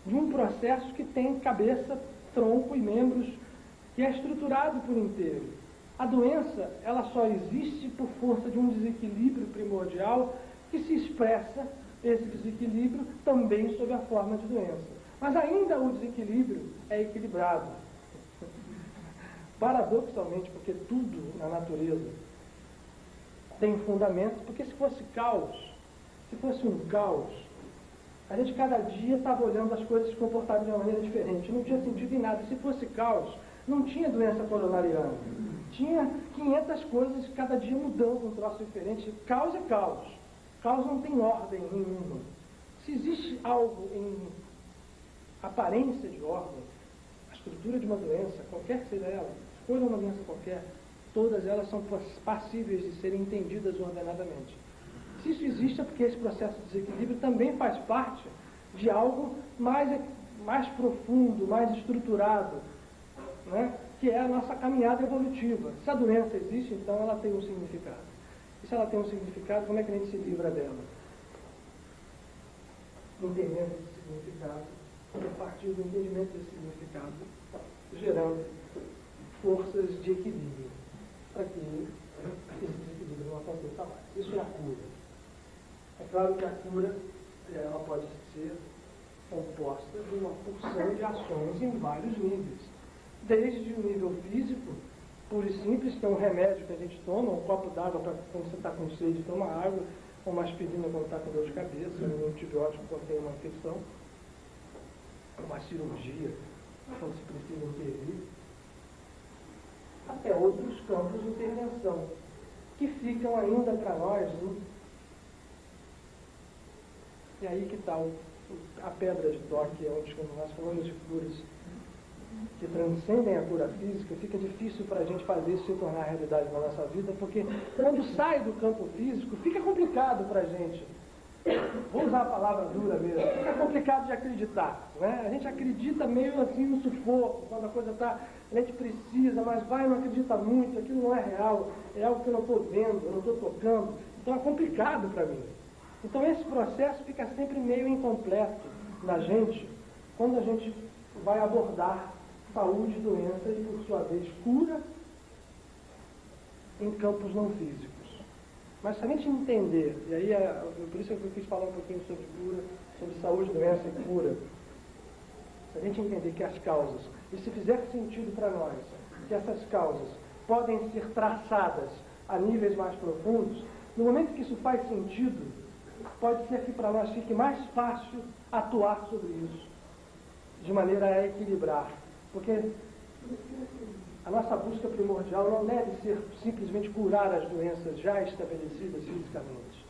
de um processo que tem cabeça, tronco e membros, que é estruturado por inteiro. A doença, ela só existe por força de um desequilíbrio primordial que se expressa, esse desequilíbrio, também sob a forma de doença. Mas ainda o desequilíbrio é equilibrado. Paradoxalmente, porque tudo na natureza tem fundamento, porque se fosse um caos, a gente cada dia estava olhando as coisas se comportarem de uma maneira diferente, não tinha sentido em nada. Se fosse caos, não tinha doença coronariana. Tinha 500 coisas, cada dia mudando um troço diferente. Caos é caos. Caos não tem ordem nenhuma. Se existe algo em aparência de ordem, a estrutura de uma doença, qualquer que seja ela, escolha uma doença qualquer, todas elas são passíveis de serem entendidas ordenadamente. Se isso existe é porque esse processo de desequilíbrio também faz parte de algo mais profundo, mais estruturado, né? Que é a nossa caminhada evolutiva. Se a doença existe, então ela tem um significado. E se ela tem um significado, como é que a gente se livra dela? entendendo esse significado, e a partir do entendimento desse significado, gerando forças de equilíbrio, para que esse desequilíbrio não aconteça mais. Isso é a cura. É claro que a cura ela pode ser composta de uma porção de ações em vários níveis. Desde o nível físico, puro e simples, que é um remédio que a gente toma, um copo d'água para quando você está com sede, toma água, ou uma aspirina quando está com dor de cabeça, um antibiótico quando tem uma infecção, uma cirurgia quando se precisa intervir, até outros campos de intervenção, que ficam ainda para nós, né? E aí que está a pedra de toque, onde nós falamos de curas que transcendem a cura física. Fica difícil para a gente fazer isso se tornar realidade na nossa vida, porque quando sai do campo físico, fica complicado para a gente. Vou usar a palavra dura mesmo, fica complicado de acreditar, né? A gente acredita meio assim no sufoco, quando a coisa está, a gente precisa, mas vai e não acredita muito, aquilo não é real, é algo que eu não estou vendo, eu não estou tocando, então é complicado para mim. Então esse processo fica sempre meio incompleto na gente, quando a gente vai abordar saúde, doença e, por sua vez, cura em campos não físicos. Mas se a gente entender, e aí por isso que eu quis falar um pouquinho sobre cura, sobre saúde, doença e cura, se a gente entender que as causas, e se fizer sentido para nós, que essas causas podem ser traçadas a níveis mais profundos, no momento que isso faz sentido, pode ser que para nós fique mais fácil atuar sobre isso, de maneira a equilibrar. Porque a nossa busca primordial não deve ser simplesmente curar as doenças já estabelecidas fisicamente,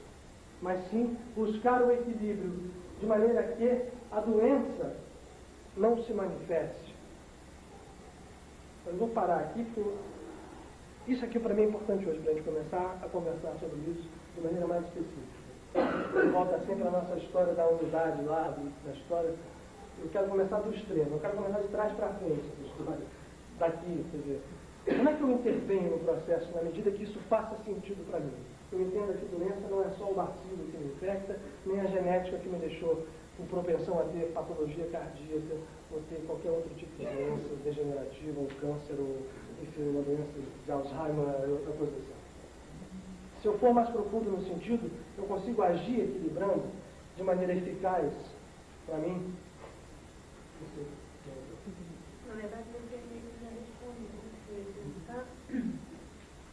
mas sim buscar o equilíbrio, de maneira que a doença não se manifeste. Eu vou parar aqui, porque isso aqui para mim é importante hoje, para a gente começar a conversar sobre isso de maneira mais específica. Volta sempre a nossa história da unidade lá, da história. Eu quero começar do extremo, eu quero começar de trás para frente, essa história. Daqui, quer dizer, como é que eu intervenho no processo na medida que isso faça sentido para mim? Eu entendo que doença não é só o bacilo que me infecta, nem a genética que me deixou com propensão a ter patologia cardíaca, ou ter qualquer outro tipo de doença degenerativa, ou câncer, ou enfim, uma doença de Alzheimer, outra coisa assim. Se eu for mais profundo no sentido, eu consigo agir equilibrando de maneira eficaz para mim. Na verdade, eu entendi que já respondeu,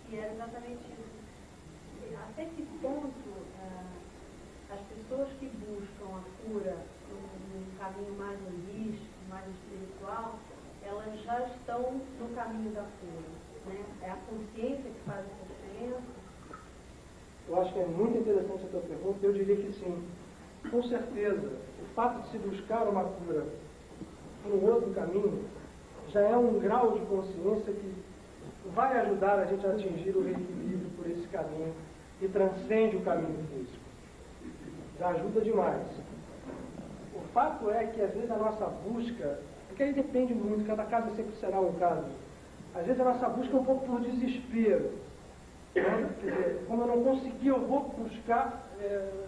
e era exatamente isso. Até que ponto as pessoas que buscam a cura num caminho mais holístico, mais espiritual, elas já estão no caminho da cura, né? É a consciência que faz essa diferença? Eu acho que é muito interessante a tua pergunta, eu diria que sim. Com certeza, o fato de se buscar uma cura por um outro caminho já é um grau de consciência que vai ajudar a gente a atingir o reequilíbrio por esse caminho e transcende o caminho físico. Já ajuda demais. O fato é que às vezes a nossa busca, porque aí depende muito, cada caso sempre será um caso, às vezes a nossa busca é um pouco por desespero. Né? Quer dizer, como eu não consegui, eu vou buscar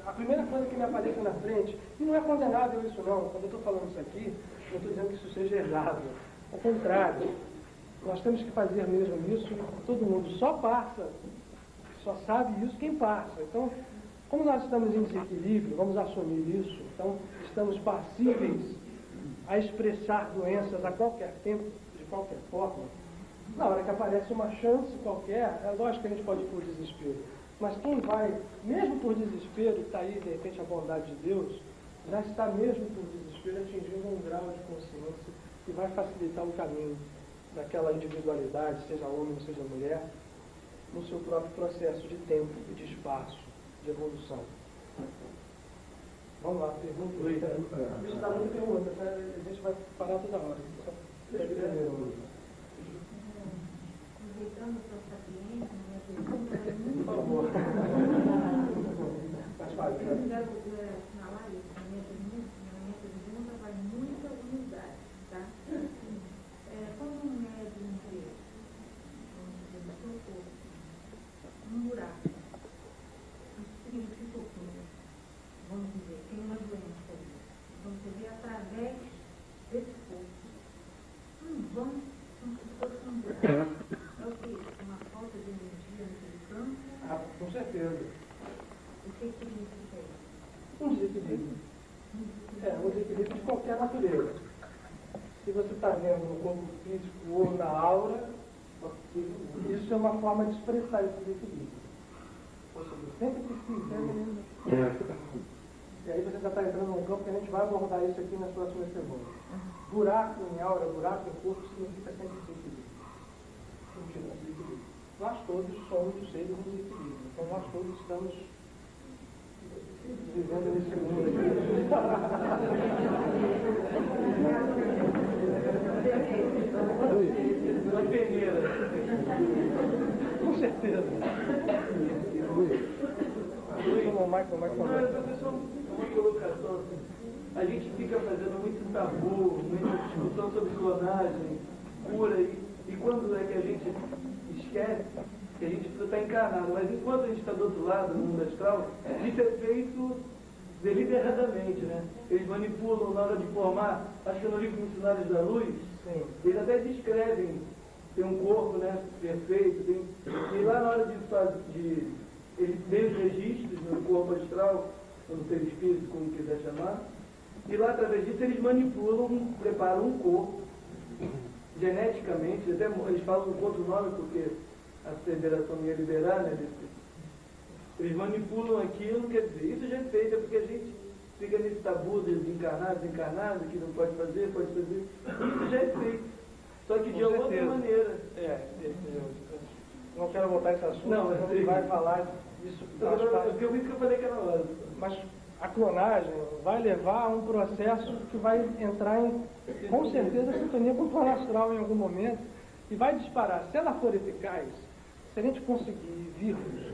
a primeira coisa que me aparece na frente. E não é condenável isso não. Quando eu estou falando isso aqui, não estou dizendo que isso seja errado. Ao contrário, nós temos que fazer mesmo isso. Todo mundo só passa, só sabe isso quem passa. Então, como nós estamos em desequilíbrio, vamos assumir isso. Então, estamos passíveis a expressar doenças a qualquer tempo, de qualquer forma. Na hora que aparece uma chance qualquer, é lógico que a gente pode ir por desespero. Mas quem vai, mesmo por desespero, está aí, de repente, a bondade de Deus, já está mesmo por desespero atingindo um grau de consciência que vai facilitar o caminho daquela individualidade, seja homem ou seja mulher, no seu próprio processo de tempo e de espaço, de evolução. Vamos lá, pergunta. Isso dá muita pergunta, tá? A gente vai parar toda hora. Só Aproveitando a sua sapiência, minha pergunta é muito... Por favor. Mais fácil. Eu quero assinalar isso. Na minha pergunta vai muita humildade, tá? Quando um médium vê, vamos dizer, no seu corpo, um buraco, isso significa o quê? Vamos dizer, tem uma doença ali. Com certeza. O que isso tem? Um desequilíbrio. Um desequilíbrio de qualquer natureza. Se você está vendo no corpo físico ou na aura, isso é uma forma de expressar esse desequilíbrio. Ou seja, sempre que se entende. E aí você já está entrando num campo que a gente vai abordar isso aqui nas próximas semanas. Buraco em aura, buraco em corpo significa sempre desequilíbrio. Sentido desequilíbrio. Nós todos somos seres em desequilíbrio. Então nós todos estamos vivendo nesse mundo aqui. Na peneira. Com certeza. Professor, uma colocação assim. A gente fica fazendo muito tabu, muita discussão sobre clonagem, cura, e quando é que a gente esquece que a gente precisa estar encarnado, mas enquanto a gente está do outro lado, no mundo astral, isso é feito deliberadamente, né? Eles manipulam na hora de formar, acho que no livro Missionários da Luz, Sim. eles até descrevem, tem um corpo, né, perfeito, e lá na hora ele tem os registros no corpo astral, no ser espírito, como quiser chamar, e lá através disso eles manipulam, preparam um corpo, geneticamente, até eles falam um outro nome porque a federação ia liberar, né? Eles manipulam aquilo, quer dizer, isso já é feito, é porque a gente fica nesse tabu de desencarnado, que não pode fazer, isso já é feito. Só que de outra maneira. Não quero voltar a esse assunto, não, mas ele vai falar isso. Eu vi que eu falei que era hora. Mas a clonagem vai levar a um processo que vai entrar com certeza, sintonia com o plano astral em algum momento e vai disparar. Se ela for eficaz, se a gente conseguir vírus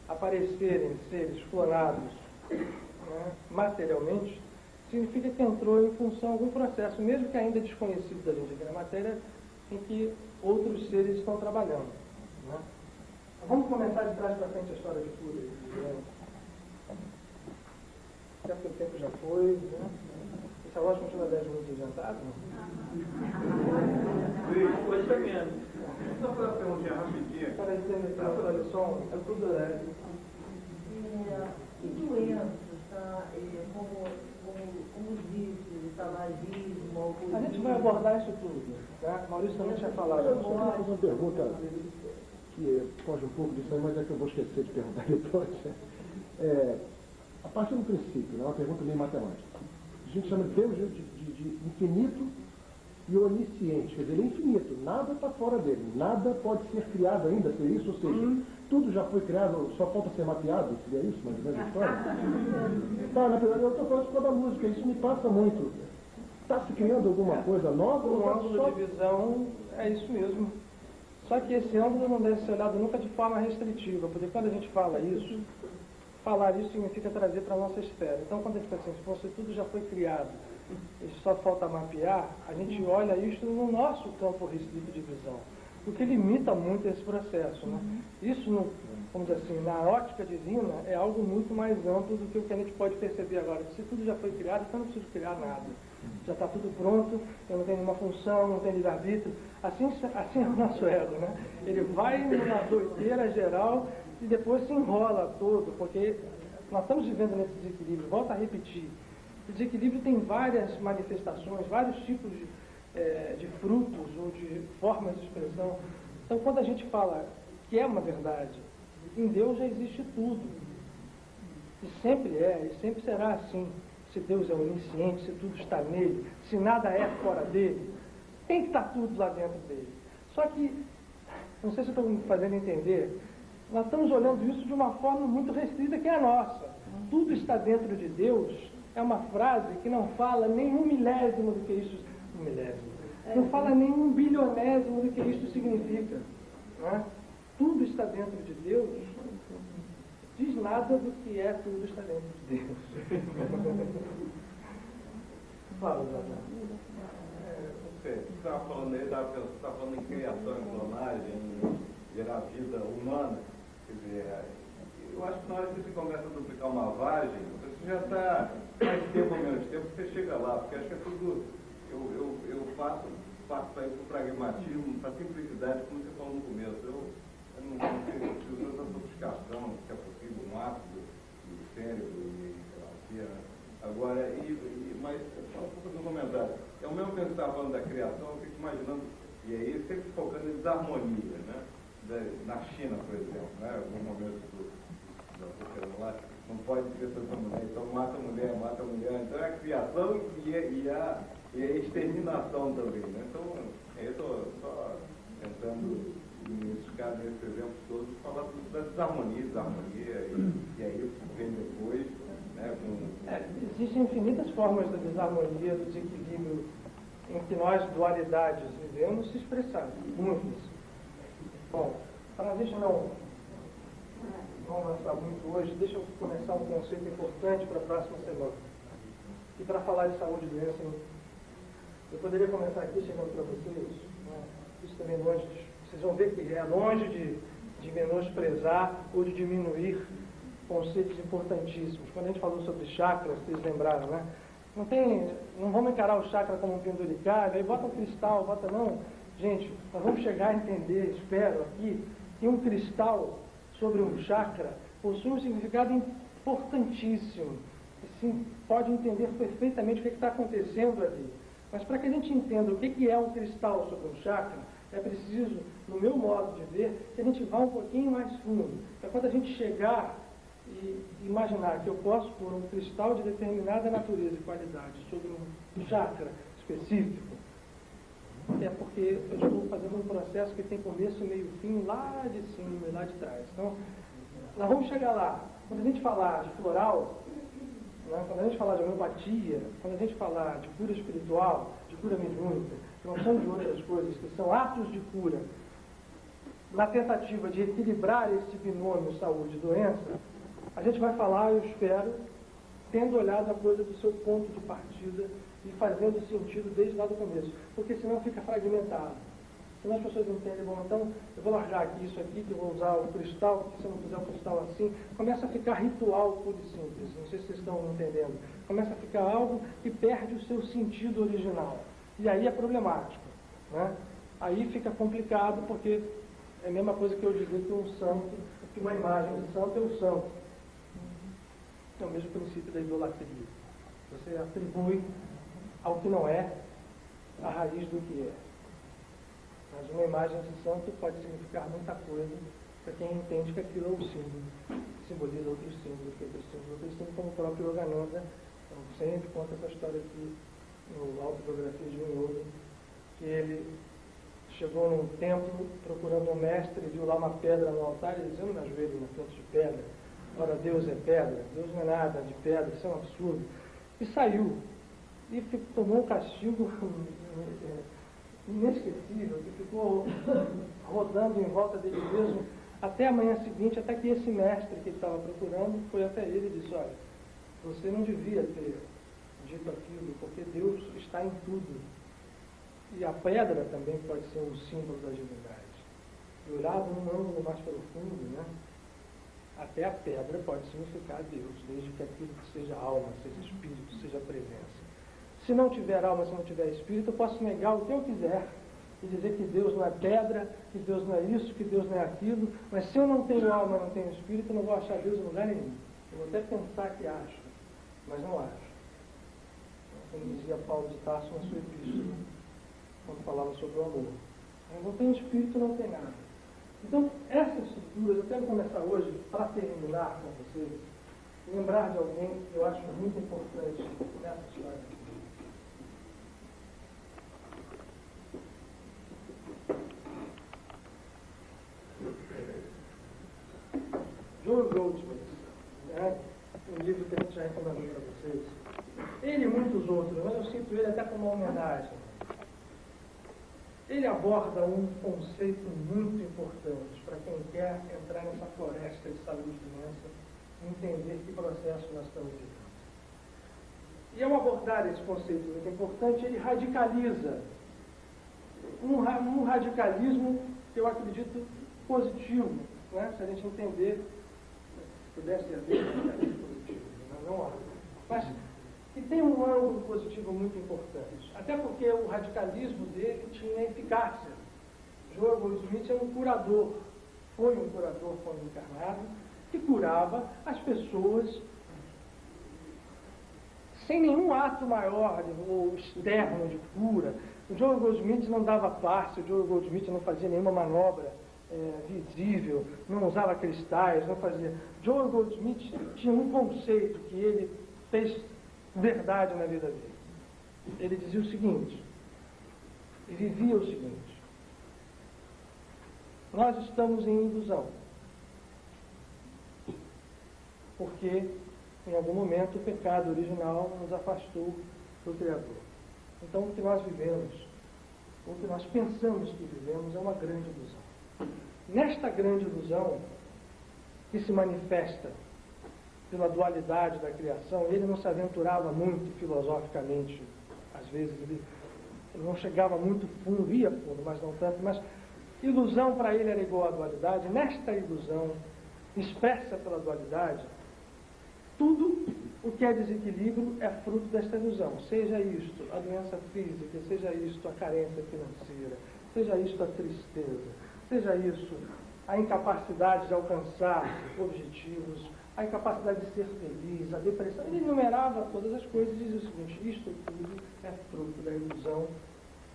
aparecerem seres clonados, né, materialmente, significa que entrou em função algum processo, mesmo que ainda desconhecido da gente aqui na matéria, em que outros seres estão trabalhando. Né? Vamos começar de trás para frente a história de cura. Né? Até porque o tempo já foi. Né? Esse relógio continua 10 minutos adiantado? Hoje está menos. Só para perguntar rapidinho. Para entender a lição, É tudo é. Que doenças, tá? Como disse, tabagismo, alcoolismo. a gente vai abordar isso tudo. Né? Maurício também tinha falado. Eu só queria fazer uma pergunta que foge um pouco disso aí, mas é que eu vou esquecer de perguntar depois. A partir do princípio, né, uma pergunta meio matemática. A gente chama Deus de infinito e onisciente, quer dizer, ele é infinito, nada está fora dele, nada pode ser criado ainda, seria isso? Ou seja, tudo já foi criado, só falta ser mapeado, seria isso, mais ou menos a história? Tá, na verdade, eu estou falando por causa da música, isso me passa muito. Está se criando alguma coisa nova? Um ângulo de visão é isso mesmo. Só que esse ângulo não deve ser olhado nunca de forma restritiva, porque quando a gente fala isso, falar isso significa trazer para a nossa esfera. Então, quando a gente pensa assim, se fosse tudo já foi criado, e só falta mapear, a gente olha isso no nosso campo restrito de visão, o que limita muito esse processo. Né? Isso, vamos dizer assim, na ótica divina, é algo muito mais amplo do que o que a gente pode perceber agora. Se tudo já foi criado, então não preciso criar nada. Já está tudo pronto, eu não tenho nenhuma função, não tenho livre-arbítrio. Assim é o nosso ego, né? Ele vai numa doideira geral e depois se enrola todo, porque nós estamos vivendo nesse desequilíbrio. Volto a repetir. O desequilíbrio tem várias manifestações, vários tipos de frutos ou de formas de expressão. Então, quando a gente fala que é uma verdade, em Deus já existe tudo. E sempre é, e sempre será assim. Se Deus é onisciente, se tudo está nele, se nada é fora dele, tem que estar tudo lá dentro dele. Só que, não sei se estou me fazendo entender, nós estamos olhando isso de uma forma muito restrita que é a nossa. Tudo está dentro de Deus é uma frase que não fala nem um milésimo do que isso... Um milésimo. Não fala nem um bilionésimo do que isso significa. Né? Tudo está dentro de Deus. Diz nada do que é tudo está dentro de Deus. Fala, Zé. Você estava falando aí, estava falando em criação, em clonagem, em gerar vida humana. Quer dizer, eu acho que na hora que você começa a duplicar uma vagem, você já está mais tempo ou menos tempo, você chega lá, porque acho que é tudo. Eu passo para ir para o pragmatismo, para a simplicidade, como você falou no começo. Eu não sei se usa essa sofisticação, que é desarmonia, né? Na China, por exemplo, né? Algum momento da sociedade lá, não pode ter tanta mulher, então mata a mulher. Então é a criação e a exterminação também, né? Então, eu estou só tentando, nesse exemplo todo, falar da desarmonia, e aí vem depois, né? Existem infinitas formas da desarmonia, do desequilíbrio em que nós, dualidades, vivemos se expressar. Muitas. Bom, para a gente não avançar muito hoje, deixa eu começar um conceito importante para a próxima semana. E para falar de saúde e doença, eu poderia começar aqui chegando para vocês, né? Isso também longe vocês vão ver que é longe de menosprezar ou de diminuir conceitos importantíssimos. Quando a gente falou sobre chakras, vocês lembraram, né? Não vamos encarar o chakra como um penduricalho, aí bota um cristal, não. Gente, nós vamos chegar a entender, espero aqui, que um cristal sobre um chakra possui um significado importantíssimo. Assim, pode entender perfeitamente o que está acontecendo ali. Mas para que a gente entenda o que é um cristal sobre um chakra, é preciso, no meu modo de ver, que a gente vá um pouquinho mais fundo. É quando a gente chegar e imaginar que eu posso pôr um cristal de determinada natureza e qualidade sobre um chakra específico, é porque eu estou fazendo um processo que tem começo, meio e fim lá de cima e lá de trás. Então, nós vamos chegar lá. Quando a gente falar de floral, né, quando a gente falar de homeopatia, quando a gente falar de cura espiritual, de cura mediúnica, de uma série de outras coisas que são atos de cura, na tentativa de equilibrar esse binômio saúde e doença, a gente vai falar, eu espero, tendo olhado a coisa do seu ponto de partida e fazendo sentido desde lá do começo, porque senão fica fragmentado. Senão as pessoas entendem, bom, então eu vou largar aqui isso aqui, que eu vou usar o cristal, porque se eu não fizer o cristal assim, começa a ficar ritual puro e simples, não sei se vocês estão entendendo, começa a ficar algo que perde o seu sentido original, e aí é problemático, né? Aí fica complicado, porque é a mesma coisa que eu dizer que um santo, que uma imagem de santo é um santo. É o mesmo princípio da idolatria. Você atribui ao que não é a raiz do que é. Mas uma imagem de santo pode significar muita coisa para quem entende que aquilo é um símbolo, simboliza outros símbolos, como o próprio Yogananda. Então, sempre conta essa história aqui no Autobiografia de um Yogi, que ele chegou num templo procurando um mestre, viu lá uma pedra no altar e dizendo na joelho, na frente de pedra: ora, Deus é pedra, Deus não é nada de pedra, isso é um absurdo. E saiu. E tomou um castigo inesquecível, que ficou rodando em volta dele mesmo até a manhã seguinte, até que esse mestre que ele estava procurando foi até ele e disse: olha, você não devia ter dito aquilo, porque Deus está em tudo. E a pedra também pode ser um símbolo da divindade. E olhado num ângulo mais profundo, né? Até a pedra pode significar Deus, desde que aquilo que seja alma, seja espírito, seja presença. Se não tiver alma, se não tiver espírito, eu posso negar o que eu quiser e dizer que Deus não é pedra, que Deus não é isso, que Deus não é aquilo, mas se eu não tenho alma, não tenho espírito, eu não vou achar Deus em lugar nenhum. Eu vou até pensar que acho, mas não acho. Como dizia Paulo de Tarso na sua epístola, quando falava sobre o amor. Eu não tenho espírito, não tem nada. Então, essas estruturas, eu quero começar hoje, para terminar com vocês, lembrar de alguém que eu acho muito importante nessa história. John Goldsmith, né? Um livro que a gente já recomendou para vocês. Ele e muitos outros, mas eu sinto ele até como uma homenagem. Ele aborda um conceito muito importante para quem quer entrar nessa floresta de saúde e doença e entender que processo nós estamos vivendo. E ao abordar esse conceito muito importante, ele radicaliza um radicalismo que eu acredito positivo, né? Se a gente entender, se pudesse haver um radicalismo positivo, não há. Mas que tem um ângulo positivo muito importante, até porque o radicalismo dele tinha eficácia. John Goldsmith é um curador, foi um curador quando encarnado, que curava as pessoas sem nenhum ato maior ou externo de cura. O Joel Goldsmith não dava passe, o Joel Goldsmith não fazia nenhuma manobra visível, não usava cristais, não fazia. Joel Goldsmith tinha um conceito que ele fez verdade na vida dele. Ele dizia o seguinte, e vivia o seguinte: nós estamos em ilusão, porque em algum momento o pecado original nos afastou do Criador. Então o que nós vivemos, o que nós pensamos que vivemos é uma grande ilusão. Nesta grande ilusão, que se manifesta pela dualidade da criação, ele não se aventurava muito filosoficamente, às vezes ele não chegava muito fundo, ia fundo, mas não tanto, mas ilusão para ele era igual à dualidade. Nesta ilusão, expressa pela dualidade, tudo o que é desequilíbrio é fruto desta ilusão. Seja isto a doença física, seja isto a carência financeira, seja isto a tristeza, seja isso a incapacidade de alcançar objetivos, a incapacidade de ser feliz, a depressão. Ele enumerava todas as coisas e dizia o seguinte: isto tudo é fruto da ilusão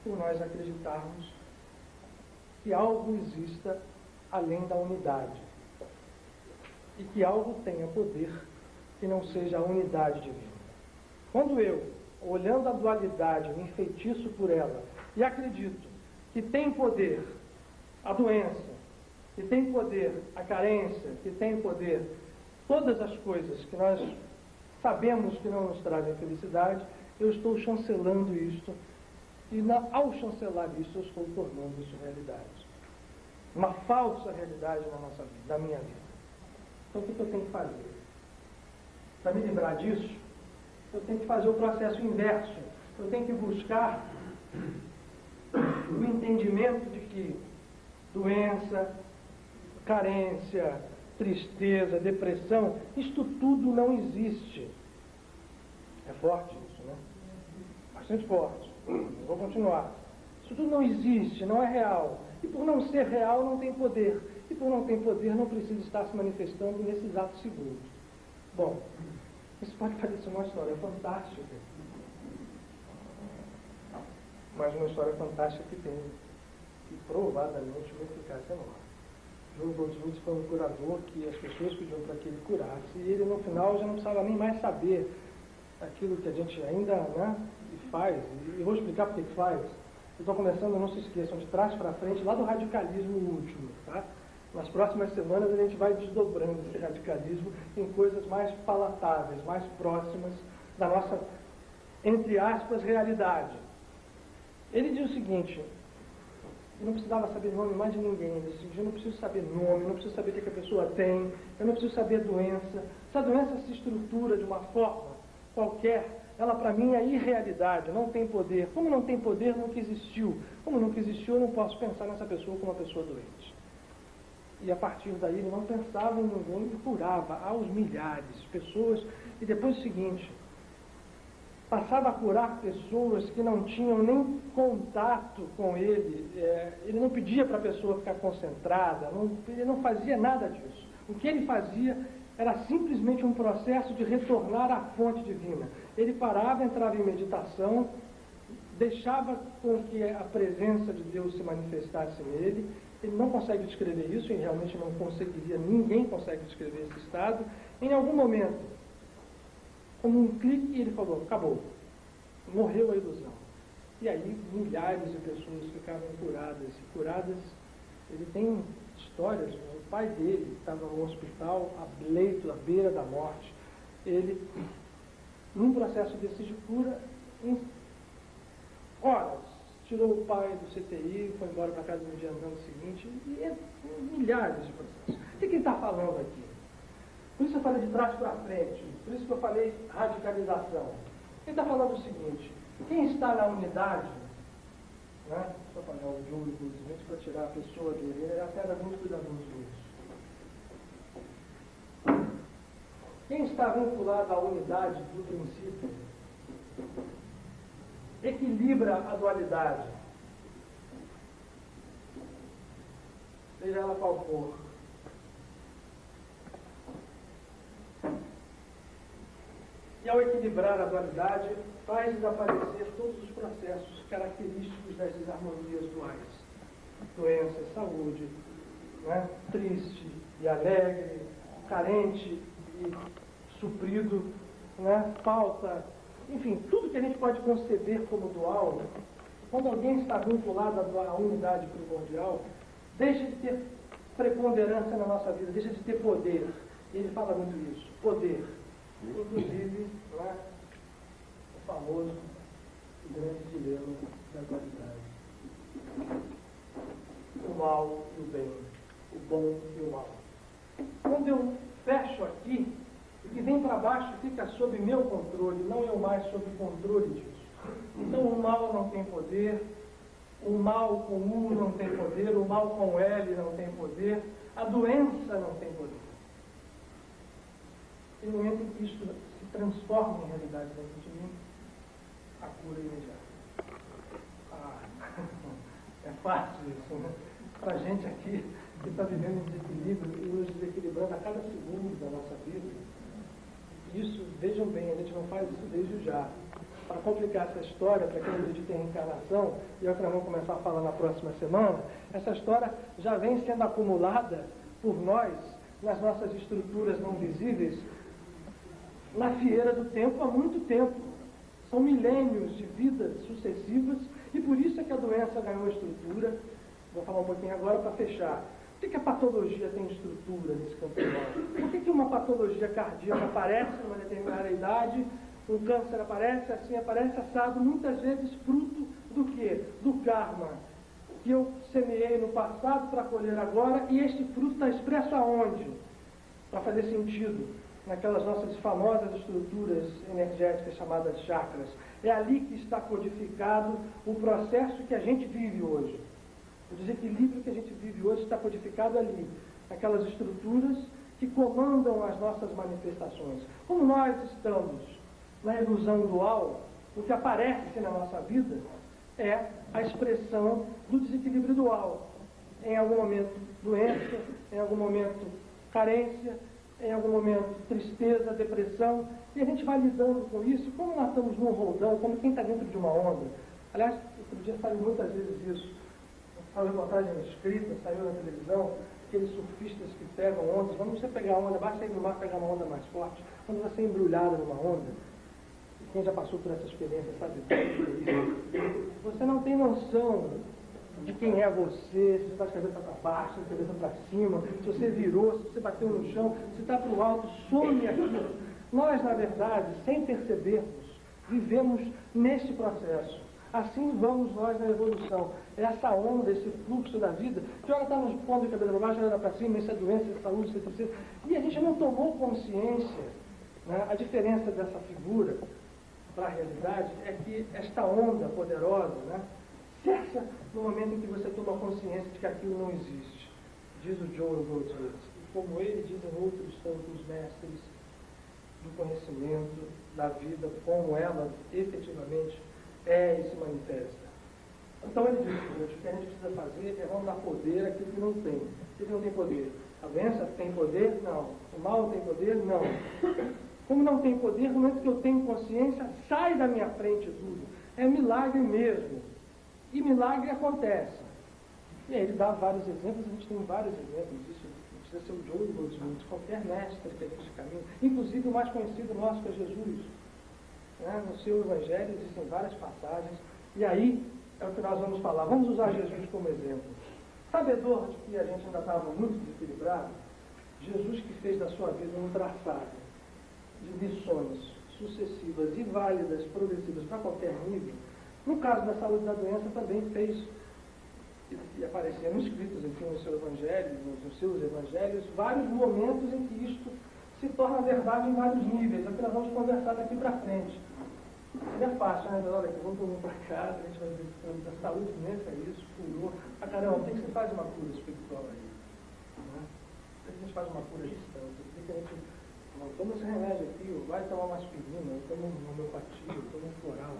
por nós acreditarmos que algo exista além da unidade e que algo tenha poder que não seja a unidade divina. Quando eu, olhando a dualidade, me enfeitiço por ela e acredito que tem poder a doença, que tem poder a carência, que tem poder todas as coisas que nós sabemos que não nos trazem felicidade, eu estou chancelando isto e ao chancelar isso eu estou tornando isso realidade. Uma falsa realidade na nossa vida, na minha vida. Então o que eu tenho que fazer? Para me livrar disso, eu tenho que fazer o processo inverso. Eu tenho que buscar o entendimento de que doença, carência, tristeza, depressão, isto tudo não existe. É forte isso, né? Bastante forte. Eu vou continuar. Isso tudo não existe, não é real. E por não ser real, não tem poder. E por não ter poder, não precisa estar se manifestando nesse exato segundo. Bom, isso pode parecer uma história fantástica, mas uma história fantástica que tem, que provavelmente uma eficácia enorme. Joel Goldsmith foi um curador que as pessoas pediam para que ele curasse, e ele no final já não precisava nem mais saber aquilo que a gente ainda faz, e eu vou explicar por que faz. Eu estou começando, não se esqueçam, de trás para frente, lá do radicalismo último, tá? Nas próximas semanas a gente vai desdobrando esse radicalismo em coisas mais palatáveis, mais próximas da nossa, entre aspas, realidade. Ele diz o seguinte: eu não precisava saber nome mais de ninguém. Ele disse: eu não preciso saber nome, eu não preciso saber o que a pessoa tem, eu não preciso saber a doença. Se a doença se estrutura de uma forma qualquer, ela para mim é irrealidade, não tem poder. Como não tem poder, nunca existiu. Como nunca existiu, eu não posso pensar nessa pessoa como uma pessoa doente. E a partir daí ele não pensava em ninguém e curava aos milhares de pessoas. E depois o seguinte, passava a curar pessoas que não tinham nem contato com ele. Ele não pedia para a pessoa ficar concentrada, ele não fazia nada disso. O que ele fazia era simplesmente um processo de retornar à fonte divina. Ele parava, entrava em meditação, deixava com que a presença de Deus se manifestasse nele. Ele não consegue descrever isso, e realmente não conseguiria, ninguém consegue descrever esse estado. Em algum momento, como um clique, ele falou: acabou, morreu a ilusão. E aí milhares de pessoas ficavam curadas. Ele tem histórias, o pai dele estava no hospital, à beira da morte. Ele, num processo desse de cura, em horas, tirou o pai do CTI, foi embora para casa no dia no seguinte, e milhares de processos. O que ele está falando aqui? Por isso eu falei de trás para frente, por isso que eu falei radicalização. Ele está falando o seguinte: quem está na unidade, deixa eu apagar o Joel Goldsmith para tirar a pessoa dele, ele até era muito cuidadoso nisso. Quem está vinculado à unidade do princípio equilibra a dualidade, seja ela qual for. E ao equilibrar a dualidade, faz desaparecer todos os processos característicos das desarmonias duais. Doença e saúde, né? Triste e alegre, carente e suprido, né? Falta, enfim, tudo que a gente pode conceber como dual, quando alguém está vinculado à unidade primordial, deixa de ter preponderância na nossa vida, deixa de ter poder. E ele fala muito isso, poder. Inclusive, né, o famoso e grande dilema da dualidade. O mal e o bem, o bom e o mal. Quando eu fecho aqui, o que vem para baixo fica sob meu controle, não eu mais sob o controle disso. Então o mal não tem poder, o mal com U não tem poder, o mal com L não tem poder, a doença não tem poder. E no momento em que isso se transforma em realidade dentro de mim, a cura é imediata. É fácil isso, né? Para a gente aqui que está vivendo em desequilíbrio e nos desequilibrando a cada segundo da nossa vida, isso, vejam bem, a gente não faz isso desde já. Para complicar essa história, para quem acredita em reencarnação, e é o que nós vamos começar a falar na próxima semana, essa história já vem sendo acumulada por nós, nas nossas estruturas não visíveis, na fieira do tempo há muito tempo. São milênios de vidas sucessivas, e por isso é que a doença ganhou estrutura. Vou falar um pouquinho agora para fechar. Por que a patologia tem estrutura nesse campo humano? Por que uma patologia cardíaca aparece numa determinada idade, um câncer aparece, assim aparece, assado, muitas vezes fruto do quê? Do karma, que eu semeei no passado para colher agora, e este fruto está expresso aonde? Para fazer sentido, naquelas nossas famosas estruturas energéticas chamadas chakras. É ali que está codificado o processo que a gente vive hoje. O desequilíbrio que a gente vive hoje está codificado ali, aquelas estruturas que comandam as nossas manifestações. Como nós estamos na ilusão dual, o que aparece na nossa vida é a expressão do desequilíbrio dual. Em algum momento doença, em algum momento carência, em algum momento tristeza, depressão, e a gente vai lidando com isso, como nós estamos num roldão, como quem está dentro de uma onda. Aliás, outro dia saiu muitas vezes isso. Uma reportagem escrita, saiu na televisão, aqueles surfistas que pegam ondas. Quando você pegar onda, basta ir no mar pegar uma onda mais forte. Quando você é embrulhado numa onda, quem já passou por essa experiência sabe disso, você não tem noção de quem é você, se você está de cabeça para baixo, de cabeça para cima, se você virou, se você bateu no chão, se está para o alto, some aquilo. Nós, na verdade, sem percebermos, vivemos neste processo. Assim vamos nós na evolução. Essa onda, esse fluxo da vida, que hora está nos pondo de cabeça para baixo, hora para cima, isso é doença, isso é saúde, isso é tristeza. E a gente não tomou consciência, né? A diferença dessa figura para a realidade é que esta onda poderosa, né, cessa no momento em que você toma consciência de que aquilo não existe. Diz o Joel Goldsmith. E como ele dizem outros tantos mestres do conhecimento, da vida, como ela efetivamente é e se manifesta. Então ele diz, gente, o que a gente precisa fazer é vamos dar poder àquilo que não tem. O que não tem poder? A doença tem poder? Não. O mal tem poder? Não. Como não tem poder, no momento que eu tenho consciência, sai da minha frente tudo. É milagre mesmo. E milagre acontece. E aí ele dá vários exemplos, a gente tem vários exemplos disso. Não precisa ser o Joel Goldsmith, qualquer mestre que a gente caminha. Inclusive o mais conhecido nosso, que é Jesus. No seu Evangelho existem várias passagens, e aí é o que nós vamos falar. Vamos usar Jesus como exemplo. Sabedor de que a gente ainda estava muito desequilibrado, Jesus que fez da sua vida um traçado de lições sucessivas e válidas, progressivas para qualquer nível, no caso da saúde e da doença também fez, e apareceram escritos aqui no seu Evangelho, nos seus Evangelhos, vários momentos em que isto se torna verdade em vários níveis. É o que nós vamos conversar daqui para frente. Seria fácil, né? Olha, vamos todo mundo para casa, a gente vai ver a saúde imensa, isso, curou. Ah, caramba, por que você faz uma cura espiritual aí? Né? Por que a gente faz uma cura distante? Por que a gente toma esse remédio aqui, ou vai tomar uma aspirina, ou toma uma homeopatia, ou toma um floral?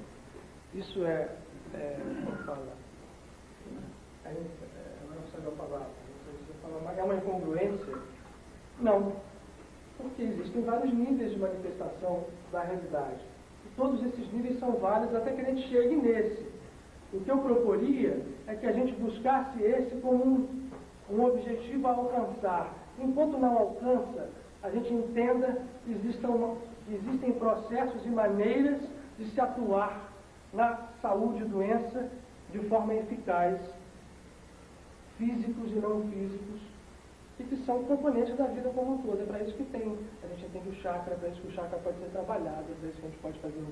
Isso como fala? Agora não sabe a palavra. É uma incongruência? Não. Porque existem vários níveis de manifestação da realidade. E todos esses níveis são válidos até que a gente chegue nesse. O que eu proporia é que a gente buscasse esse como um objetivo a alcançar. Enquanto não alcança, a gente entenda que existem processos e maneiras de se atuar na saúde e doença de forma eficaz, físicos e não físicos, e que são componentes da vida como um todo. É para isso que a gente entende o chakra, é para isso que o chakra pode ser trabalhado, é para isso que a gente pode fazer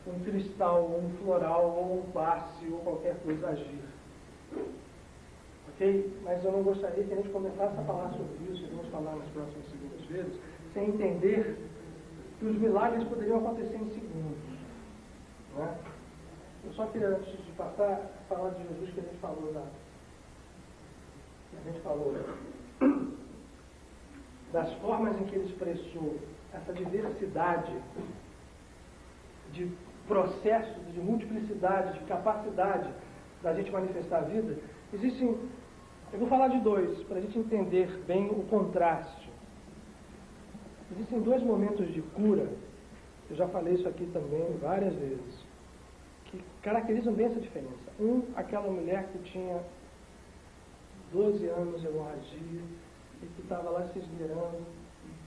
um cristal, ou um floral, ou um passe, ou qualquer coisa agir. Ok? Mas eu não gostaria que a gente começasse a falar sobre isso, e vamos falar nas próximas segundas-feiras, sem entender que os milagres poderiam acontecer em segundos. Né? Eu só queria, antes de passar, falar de Jesus que a gente falou das formas em que ele expressou essa diversidade de processos, de multiplicidade, de capacidade da gente manifestar a vida. Eu vou falar de dois, para a gente entender bem o contraste. Existem dois momentos de cura, eu já falei isso aqui também várias vezes, que caracterizam bem essa diferença. Aquela mulher que tinha 12 anos de hemorragia e que estava lá se esgueirando,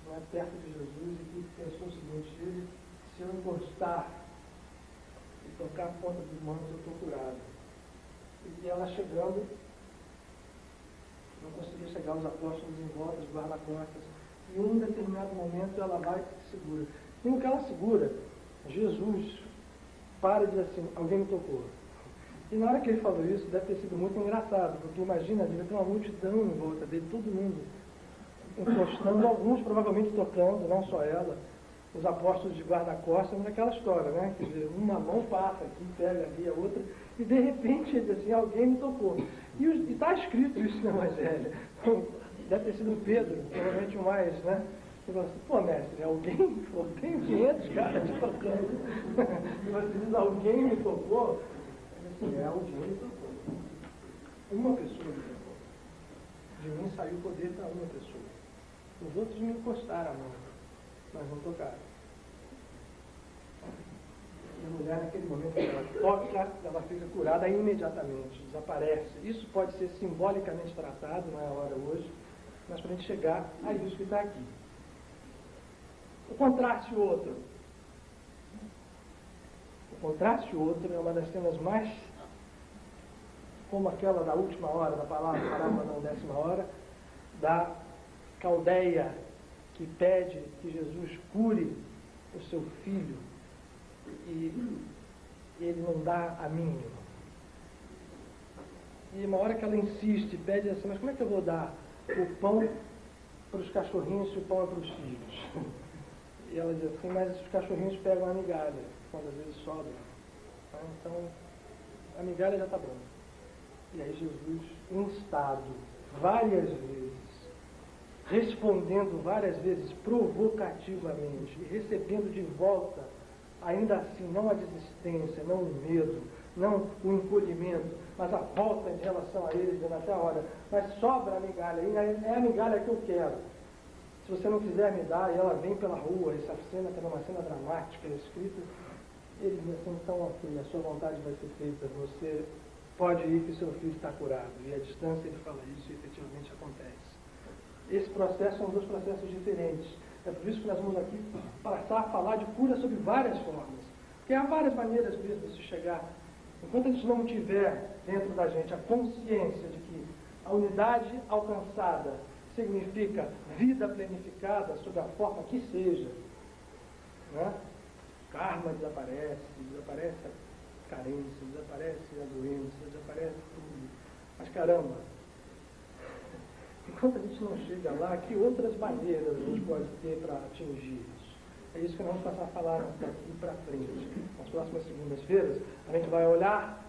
né, perto de Jesus, e que pensou o seguinte: se eu encostar e tocar a ponta dos mãos, eu estou curado. E ela chegando, não conseguia chegar aos apóstolos em volta, os guarda-costas, e em um determinado momento ela vai e se segura. E no que ela segura, Jesus para e diz assim: alguém me tocou. E na hora que ele falou isso, deve ter sido muito engraçado, porque imagina, devia ter uma multidão em volta dele, todo mundo encostando, alguns provavelmente tocando, não só ela, os apóstolos de guarda-costas, naquela história, né? Quer dizer, uma mão passa aqui, pega ali a outra, e de repente ele diz assim: alguém me tocou. E está escrito isso no Evangelho. Deve ter sido Pedro, provavelmente o mais, né? Ele falou assim: pô, mestre, alguém? Eu tenho 500 caras te tocando. E você diz: alguém me tocou? Ele assim: alguém me tocou. Uma pessoa me tocou. De mim saiu o poder para uma pessoa. Os outros me encostaram a mão, mas não tocaram. E a mulher, naquele momento que ela toca, ela fica curada imediatamente, desaparece. Isso pode ser simbolicamente tratado, não é a hora hoje, mas para a gente chegar a isso que está aqui. O contraste outro. O contraste outro é uma das cenas mais, como aquela da última hora, da parábola da 10ª hora, da caldeia que pede que Jesus cure o seu filho e ele não dá a mínima. E uma hora que ela insiste, pede assim: mas como é que eu vou dar o pão para os cachorrinhos se o pão é para os filhos? E ela diz assim: mas os cachorrinhos pegam a migalha, quando às vezes sobra. Então, a migalha já está bom. E aí Jesus, instado várias vezes, respondendo várias vezes provocativamente, e recebendo de volta, ainda assim, não a desistência, não o medo, não o encolhimento, mas a volta em relação a ele, dizendo até a hora: mas sobra a migalha, e é a migalha que eu quero. Se você não quiser me dar, e ela vem pela rua, essa cena que é uma cena dramática, escrita, ele diz assim: então, ok, a sua vontade vai ser feita, você pode ir que o seu filho está curado. E à distância ele fala isso e efetivamente acontece. Esse processo são dois processos diferentes. É por isso que nós vamos aqui passar a falar de cura sob várias formas. Porque há várias maneiras mesmo de se chegar. Enquanto a gente não tiver dentro da gente a consciência de que a unidade alcançada significa vida planificada sob a forma que seja, né? Karma desaparece a carência, desaparece a doença, desaparece tudo. Mas caramba, enquanto a gente não chega lá, que outras maneiras a gente pode ter para atingir isso? É isso que nós vamos passar a falar daqui para frente. Nas próximas segundas-feiras, a gente vai olhar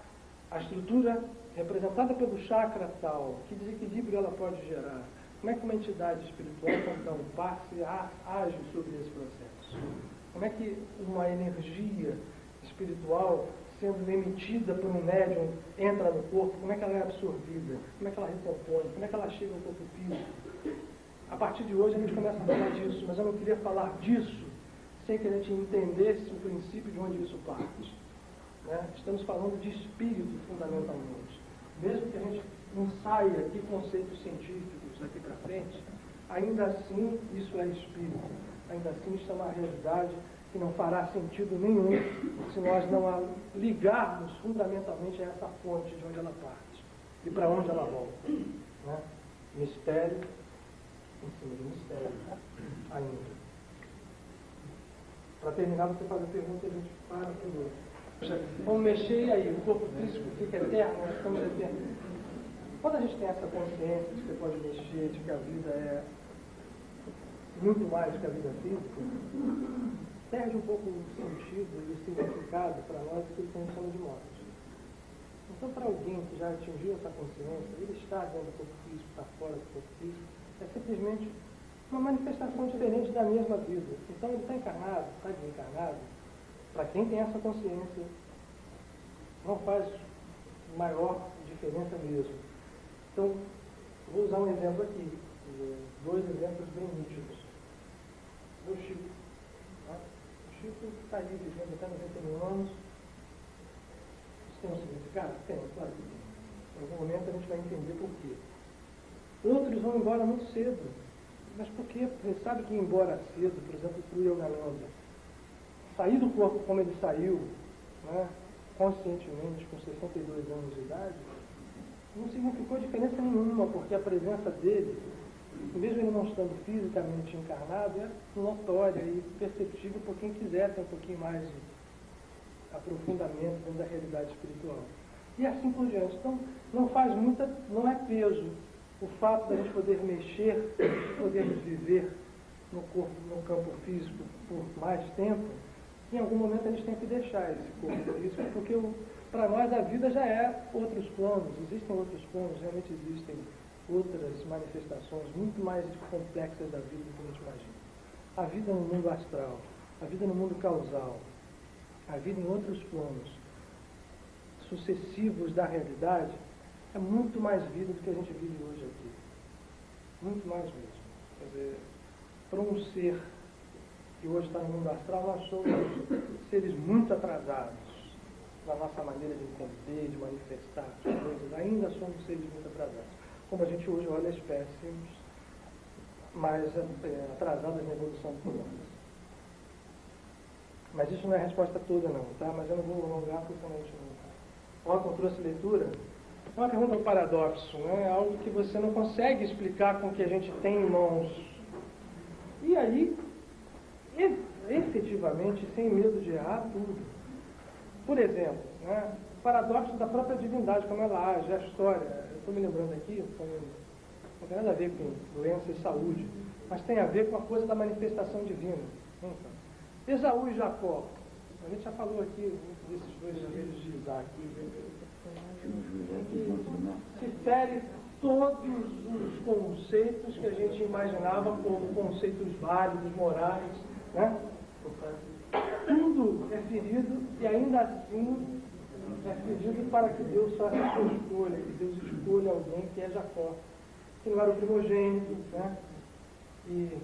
a estrutura representada pelo chakra tal, que desequilíbrio ela pode gerar, como é que uma entidade espiritual, então, passa e age sobre esse processo. Como é que uma energia espiritual, sendo emitida por um médium, entra no corpo, como é que ela é absorvida, como é que ela recompõe, como é que ela chega ao corpo físico. A partir de hoje a gente começa a falar disso, mas eu não queria falar disso sem que a gente entendesse o princípio de onde isso parte. Né? Estamos falando de espírito, fundamentalmente. Mesmo que a gente ensaie aqui conceitos científicos daqui para frente, ainda assim isso é espírito. Ainda assim isso é uma realidade que não fará sentido nenhum se nós não a ligarmos fundamentalmente a essa fonte de onde ela parte e para onde ela volta. Né? Mistério em cima de mistério ainda. Para terminar, você faz a pergunta e a gente para tudo. Vamos mexer e aí o corpo físico fica eterno, nós ficamos eternos. Quando a gente tem essa consciência de que você pode mexer, de que a vida é muito mais que a vida física, perde um pouco o sentido e o significado para nós que ele tem chama de morte. Então, para alguém que já atingiu essa consciência, ele está dentro do corpo físico, está fora do corpo físico, é simplesmente uma manifestação diferente da mesma vida. Então, ele está encarnado, está desencarnado. Para quem tem essa consciência, não faz maior diferença mesmo. Então, vou usar um exemplo aqui, dois exemplos bem nítidos. O Chico. O Chico está aí vivendo até 91 anos. Isso tem um significado? Tem, claro que tem. Em algum momento a gente vai entender por quê. Outros vão embora muito cedo. Mas por quê? Porque sabe que ir embora cedo, por exemplo, para o Yogananda, sair do corpo como ele saiu, né, conscientemente, com 62 anos de idade, não significou diferença nenhuma, porque a presença dele, mesmo ele não estando fisicamente encarnado, é notória e perceptível por quem quiser ter um pouquinho mais de aprofundamento dentro da realidade espiritual. E assim por diante. Então, não é peso o fato da gente poder mexer, poder viver no corpo, no campo físico por mais tempo. Em algum momento a gente tem que deixar esse corpo físico, porque para nós a vida já é outros planos, existem outros planos, realmente existem outras manifestações muito mais complexas da vida do que a gente imagina. A vida no mundo astral, a vida no mundo causal, a vida em outros planos sucessivos da realidade é muito mais vida do que a gente vive hoje aqui. Muito mais mesmo. Quer dizer, para um ser que hoje está no mundo astral, nós somos seres muito atrasados na nossa maneira de entender, de manifestar as coisas. Ainda somos seres muito atrasados. Como a gente hoje olha espécies mais atrasadas na evolução do planeta. Mas isso não é a resposta toda não, tá? Mas eu não vou alongar porque senão a gente não... Ó, como trouxe leitura, é uma pergunta do paradoxo, né? É algo que você não consegue explicar com o que a gente tem em mãos. E aí, efetivamente, sem medo de errar tudo. Por exemplo, né? O paradoxo da própria divindade, como ela age, a história. Eu estou me lembrando aqui, não tem nada a ver com doença e saúde, mas tem a ver com a coisa da manifestação divina. Então, Esaú e Jacó. A gente já falou aqui desses dois filhos de Isaac. Se fere todos os conceitos que a gente imaginava como conceitos válidos, morais, né? Tudo é ferido e ainda assim é ferido para que Deus faça a sua escolha, que Deus escolha alguém que é Jacó, que não era o primogênito, né? E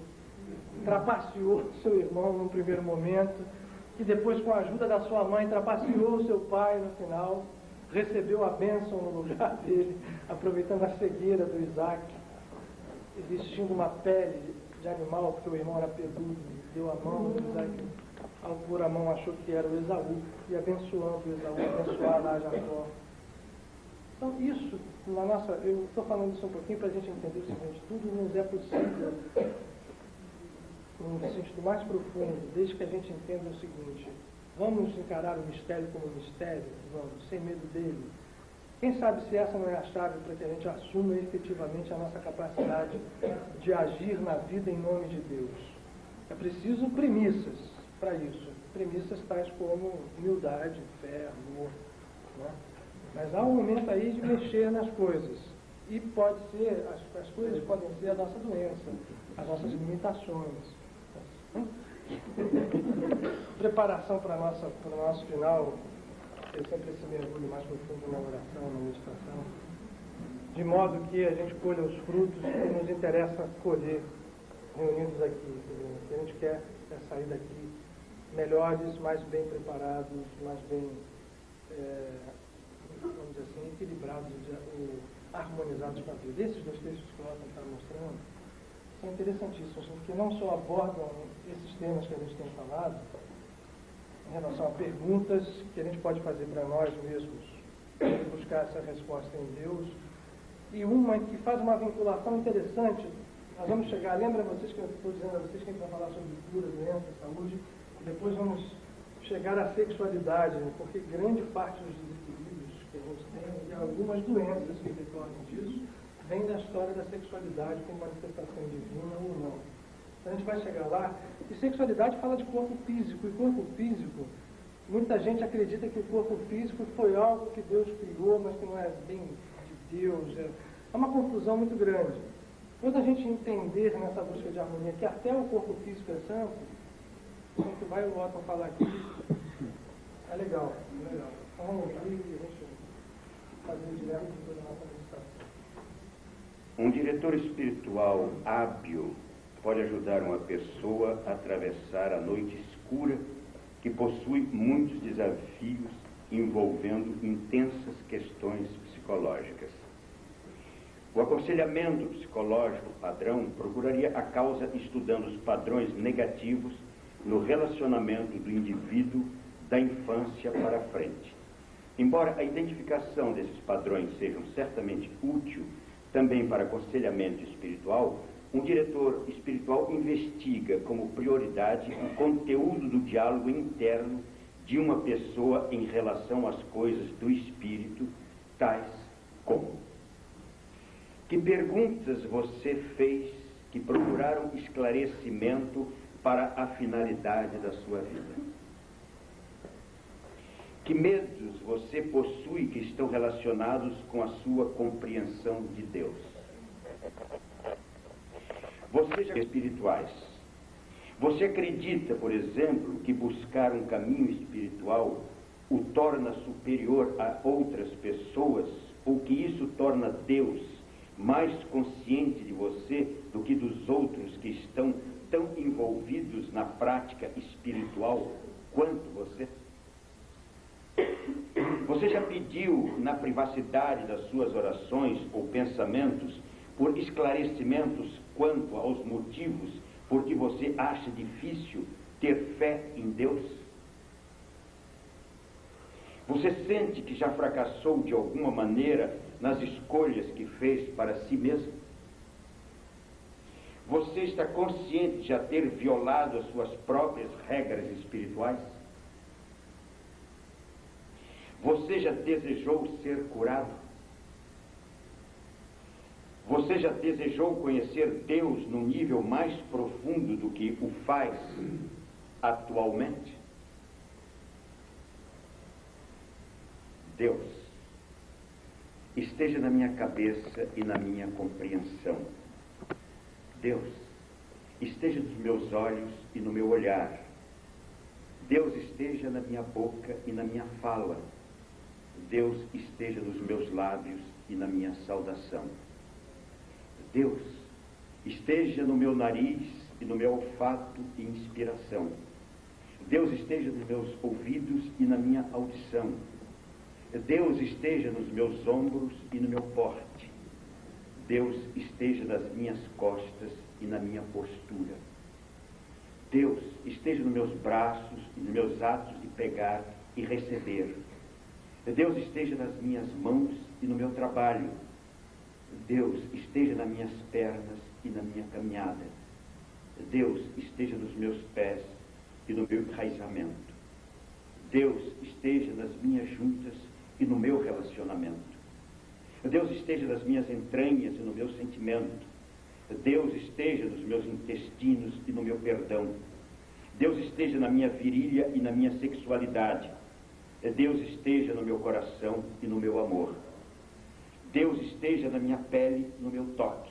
trapaceou seu irmão num primeiro momento, que depois, com a ajuda da sua mãe, trapaceou seu pai no final, recebeu a bênção no lugar dele, aproveitando a cegueira do Isaac, vestindo uma pele de animal, porque o irmão era peludo, deu a mão, o Isaac, ao pôr a mão, achou que era o Esaú, e abençoando o Esaú, abençoar lá Jacó. Então, isso, eu estou falando isso um pouquinho para a gente entender o seguinte: tudo nos é possível, no sentido mais profundo, desde que a gente entenda o seguinte: vamos encarar o mistério como mistério, vamos, sem medo dele. Quem sabe se essa não é a chave para que a gente assuma efetivamente a nossa capacidade de agir na vida em nome de Deus. É preciso premissas para isso. Premissas tais como humildade, fé, amor. Né? Mas há um momento aí de mexer nas coisas. E pode ser, as coisas podem ser a nossa doença, as nossas limitações. Preparação para o nosso final, eu sempre esse mergulho mais profundo na oração, na meditação. de modo que a gente colha os frutos que nos interessa colher reunidos aqui. O que a gente quer é sair daqui melhores, mais bem preparados, mais bem, vamos dizer assim, equilibrados e harmonizados com a vida. Esses dois textos que o Otton está mostrando são interessantíssimos, porque não só abordam esses temas que a gente tem falado, em relação a perguntas que a gente pode fazer para nós mesmos, buscar essa resposta em Deus, e uma que faz uma vinculação interessante. Nós vamos chegar, lembra vocês que eu estou dizendo a vocês que a gente vai falar sobre cura, doença, saúde, e depois vamos chegar à sexualidade, né? Porque grande parte dos desequilíbrios que a gente tem, e algumas doenças que decorrem disso, vem da história da sexualidade como manifestação divina ou não. Então a gente vai chegar lá, e sexualidade fala de corpo físico, e corpo físico, muita gente acredita que o corpo físico foi algo que Deus criou, mas que não é bem de Deus, é uma confusão muito grande. Quando a gente entender nessa busca de harmonia que até o corpo físico é santo, o que vai o Otton falar aqui, é legal, é legal. Então vamos ouvir e a gente fazer direto depois da nossa meditação. Um diretor espiritual hábil pode ajudar uma pessoa a atravessar a noite escura que possui muitos desafios envolvendo intensas questões psicológicas. O aconselhamento psicológico padrão procuraria a causa estudando os padrões negativos no relacionamento do indivíduo da infância para frente. Embora a identificação desses padrões seja certamente útil também para aconselhamento espiritual, um diretor espiritual investiga como prioridade o conteúdo do diálogo interno de uma pessoa em relação às coisas do espírito, tais como: que perguntas você fez que procuraram esclarecimento para a finalidade da sua vida? Que medos você possui que estão relacionados com a sua compreensão de Deus? Você já espirituais. Você acredita, por exemplo, que buscar um caminho espiritual o torna superior a outras pessoas, ou que isso torna Deus mais consciente de você do que dos outros que estão tão envolvidos na prática espiritual quanto você? Você já pediu na privacidade das suas orações ou pensamentos por esclarecimentos quanto aos motivos por que você acha difícil ter fé em Deus? Você sente que já fracassou de alguma maneira nas escolhas que fez para si mesmo? Você está consciente de já ter violado as suas próprias regras espirituais? Você já desejou ser curado? Você já desejou conhecer Deus num nível mais profundo do que o faz atualmente? Deus esteja na minha cabeça e na minha compreensão. Deus esteja nos meus olhos e no meu olhar. Deus esteja na minha boca e na minha fala. Deus esteja nos meus lábios e na minha saudação. Deus esteja no meu nariz e no meu olfato e inspiração. Deus esteja nos meus ouvidos e na minha audição. Deus esteja nos meus ombros e no meu porte. Deus esteja nas minhas costas e na minha postura. Deus esteja nos meus braços e nos meus atos de pegar e receber. Deus esteja nas minhas mãos e no meu trabalho. Deus esteja nas minhas pernas e na minha caminhada. Deus esteja nos meus pés e no meu enraizamento. Deus esteja nas minhas juntas e no meu relacionamento. Deus esteja nas minhas entranhas e no meu sentimento. Deus esteja nos meus intestinos e no meu perdão. Deus esteja na minha virilha e na minha sexualidade. Deus esteja no meu coração e no meu amor. Deus esteja na minha pele e no meu toque.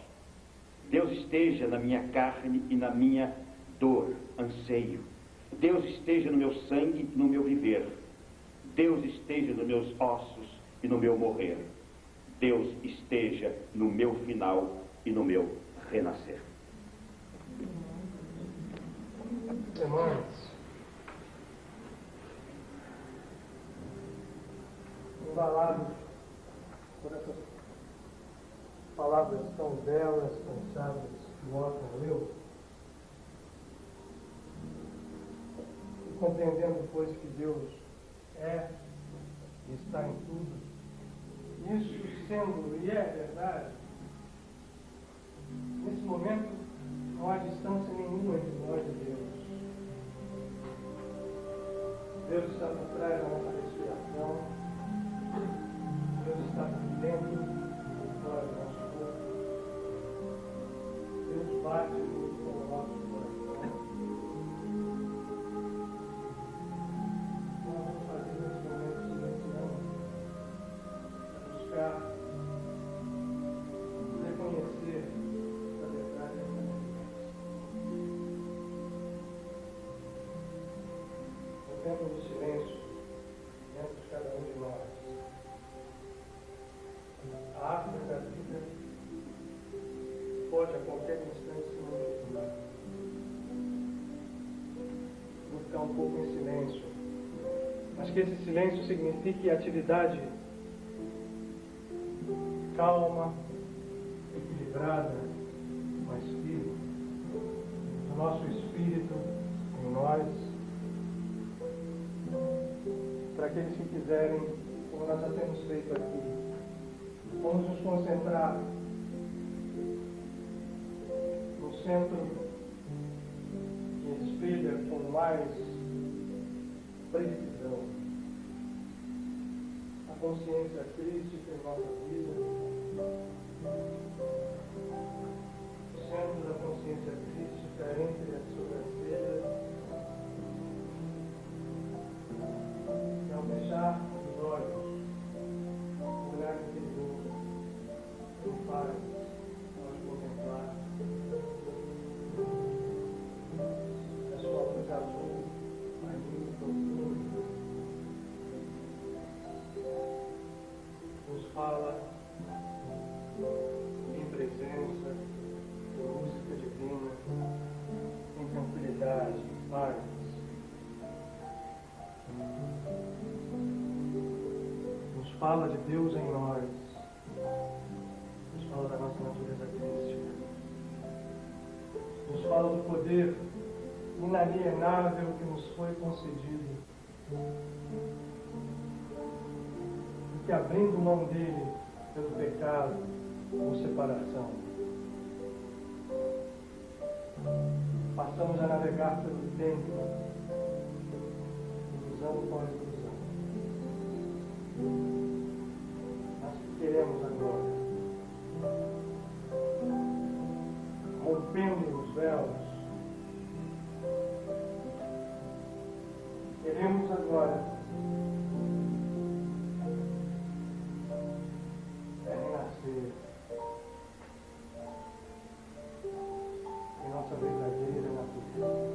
Deus esteja na minha carne e na minha dor, anseio. Deus esteja no meu sangue e no meu viver. Deus esteja nos meus ossos e no meu morrer. Deus esteja no meu final e no meu renascer. Irmãs, embalados por essas palavras tão belas, tão sábias que o Otton leu, e compreendendo, pois, que Deus é e está em tudo, isso sendo e é verdade, nesse momento não há distância nenhuma entre nós e Deus. Deus está por trás da nossa respiração, Deus está por dentro e por fora do nosso corpo. Deus bate com o nosso coração. Nós vamos fazer nesse momento silenciando, buscar reconhecer essa verdade, essa evidência. O tempo do silêncio dentro de cada um de nós. A árvore da vida pode a qualquer instante se manifestar. Vou ficar um pouco em silêncio, mas que esse silêncio signifique atividade calma, equilibrada, mas firme, do nosso espírito em nós, para aqueles que quiserem, como nós já temos feito aqui, vamos nos concentrar no centro que espelha com mais precisão a consciência crística em nossa vida, o centro da consciência crística entre as sobrancelhas, e ao fechar os olhos, o olhar interior que faz nós contemplar a sua luz azul, ainda profunda, nos fala em presença, em música divina, em tranquilidade, em paz. Nos fala de Deus em nós, nos fala da nossa natureza crística, nos fala do poder inalienável que nos foi concedido, e que abrindo mão dele pelo pecado ou separação, passamos a navegar pelo tempo, ilusão após ilusão. Mas o que queremos agora? Rompendo os véus, queremos agora renascer em nossa verdadeira natureza.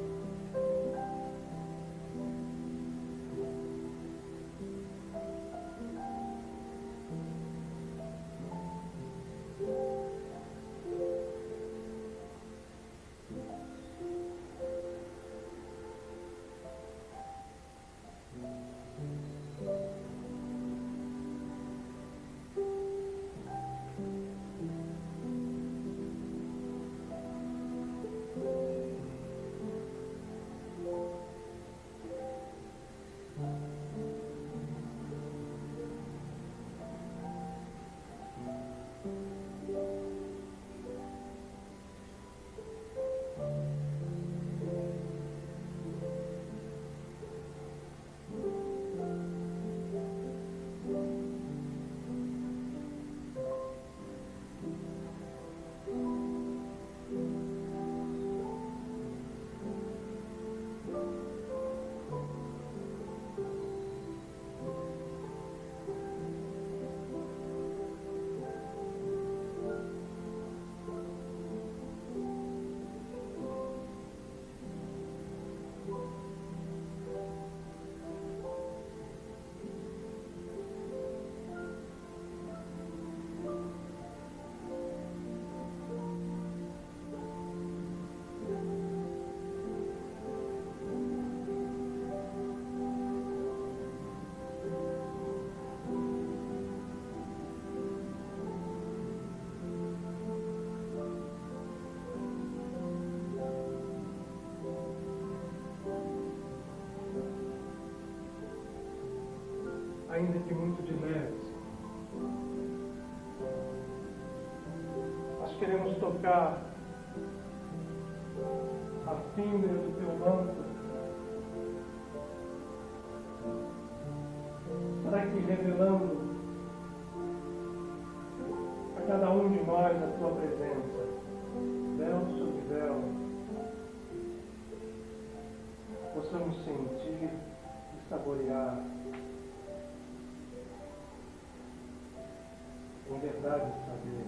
ainda que muito de leve, Senhor. Nós queremos tocar a fímbria do teu manto, para que revelando a cada um de nós a tua presença, véu sobre véu, possamos sentir e saborear em verdade saber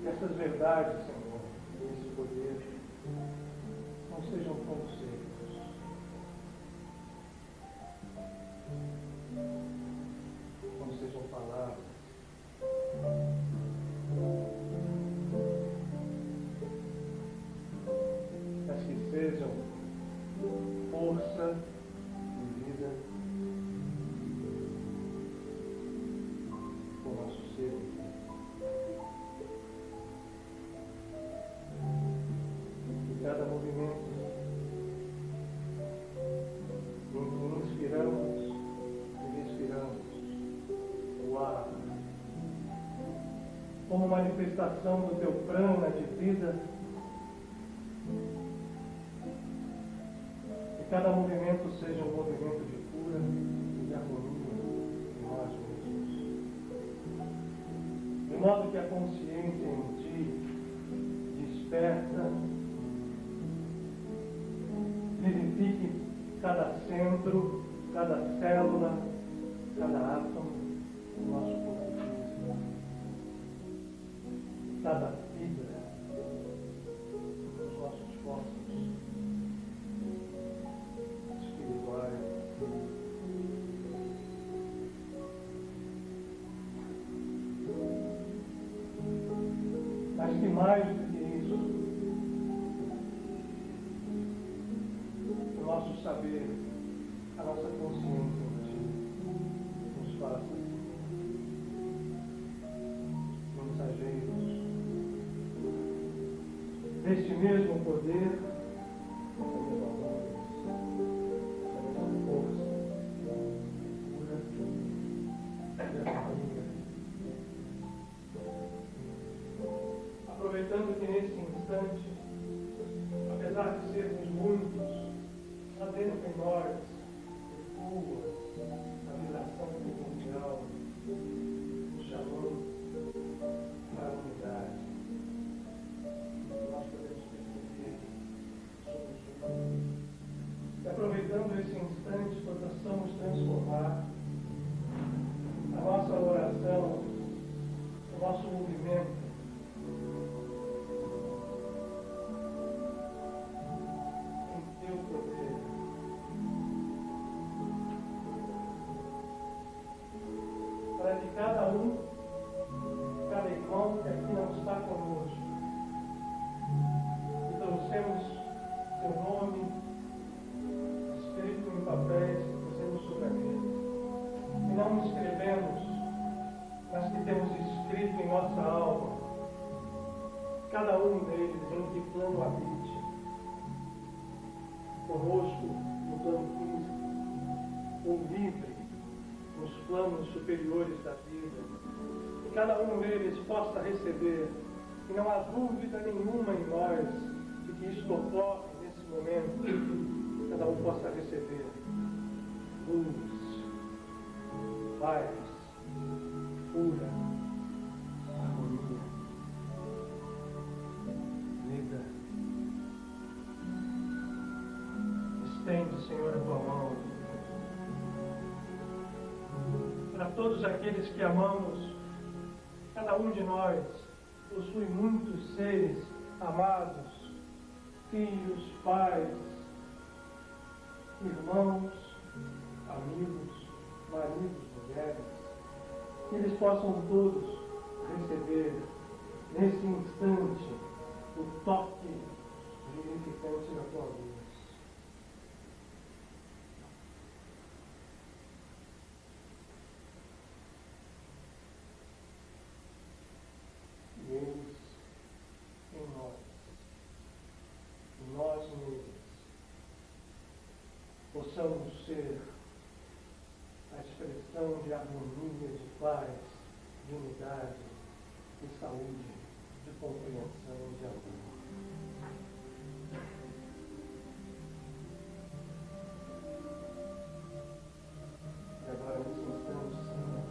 que essas verdades, Senhor, esse poder não sejam conceitos, não sejam palavras, mas que sejam força e vida para o nosso ser. E cada movimento em que inspiramos e respiramos o ar como manifestação do teu prana de vida, que cada movimento seja um movimento de cura e de harmonia em nós mesmos, de modo que a consciência em ti desperta, vivifique cada centro, cada célula, cada átomo do nosso corpo físico, cada fibra dos nossos corpos espirituais. Mas que mais do que isso, o nosso saber, a nossa consciência em ti nos faça mensageiros deste mesmo poder, dessa mesma luz, dessa mesma força, cura e harmonia. Aproveitando que nesse instante, apesar de sermos muitos, há dentro de nós a vibração primordial, nos chamando para a unidade. Nós podemos perceber somos um. E aproveitando esse instante, possamos transformar a nossa oração, o nosso movimento, em teu poder. Para que cada irmão que aqui não está conosco, e trouxemos seu nome escrito em papéis que pusemos sobre a mesa, e não escrevemos, mas que temos escrito em nossa alma, cada um deles em que plano habite, conosco no plano físico, ou livre nos planos superiores da vida, que cada um deles possa receber, e não há dúvida nenhuma em nós de que isto ocorre nesse momento, cada um possa receber luz, paz, cura, harmonia, vida. Estende, Senhor, a tua mão para todos aqueles que amamos. Cada um de nós possui muitos seres amados, filhos, pais, irmãos, amigos, maridos, mulheres, que eles possam todos receber nesse instante o toque vivificante da tua luz. E eles em nós neles, possamos ser a expressão de harmonia, de paz, de unidade, de saúde, de compreensão, de amor. E agora, nesse instante, Senhor,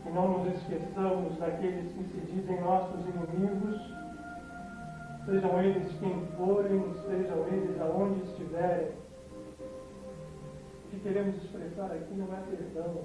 que não nos esqueçamos daqueles que se dizem nossos inimigos, sejam eles quem forem, sejam eles aonde estiverem. O que queremos expressar aqui não é perdão,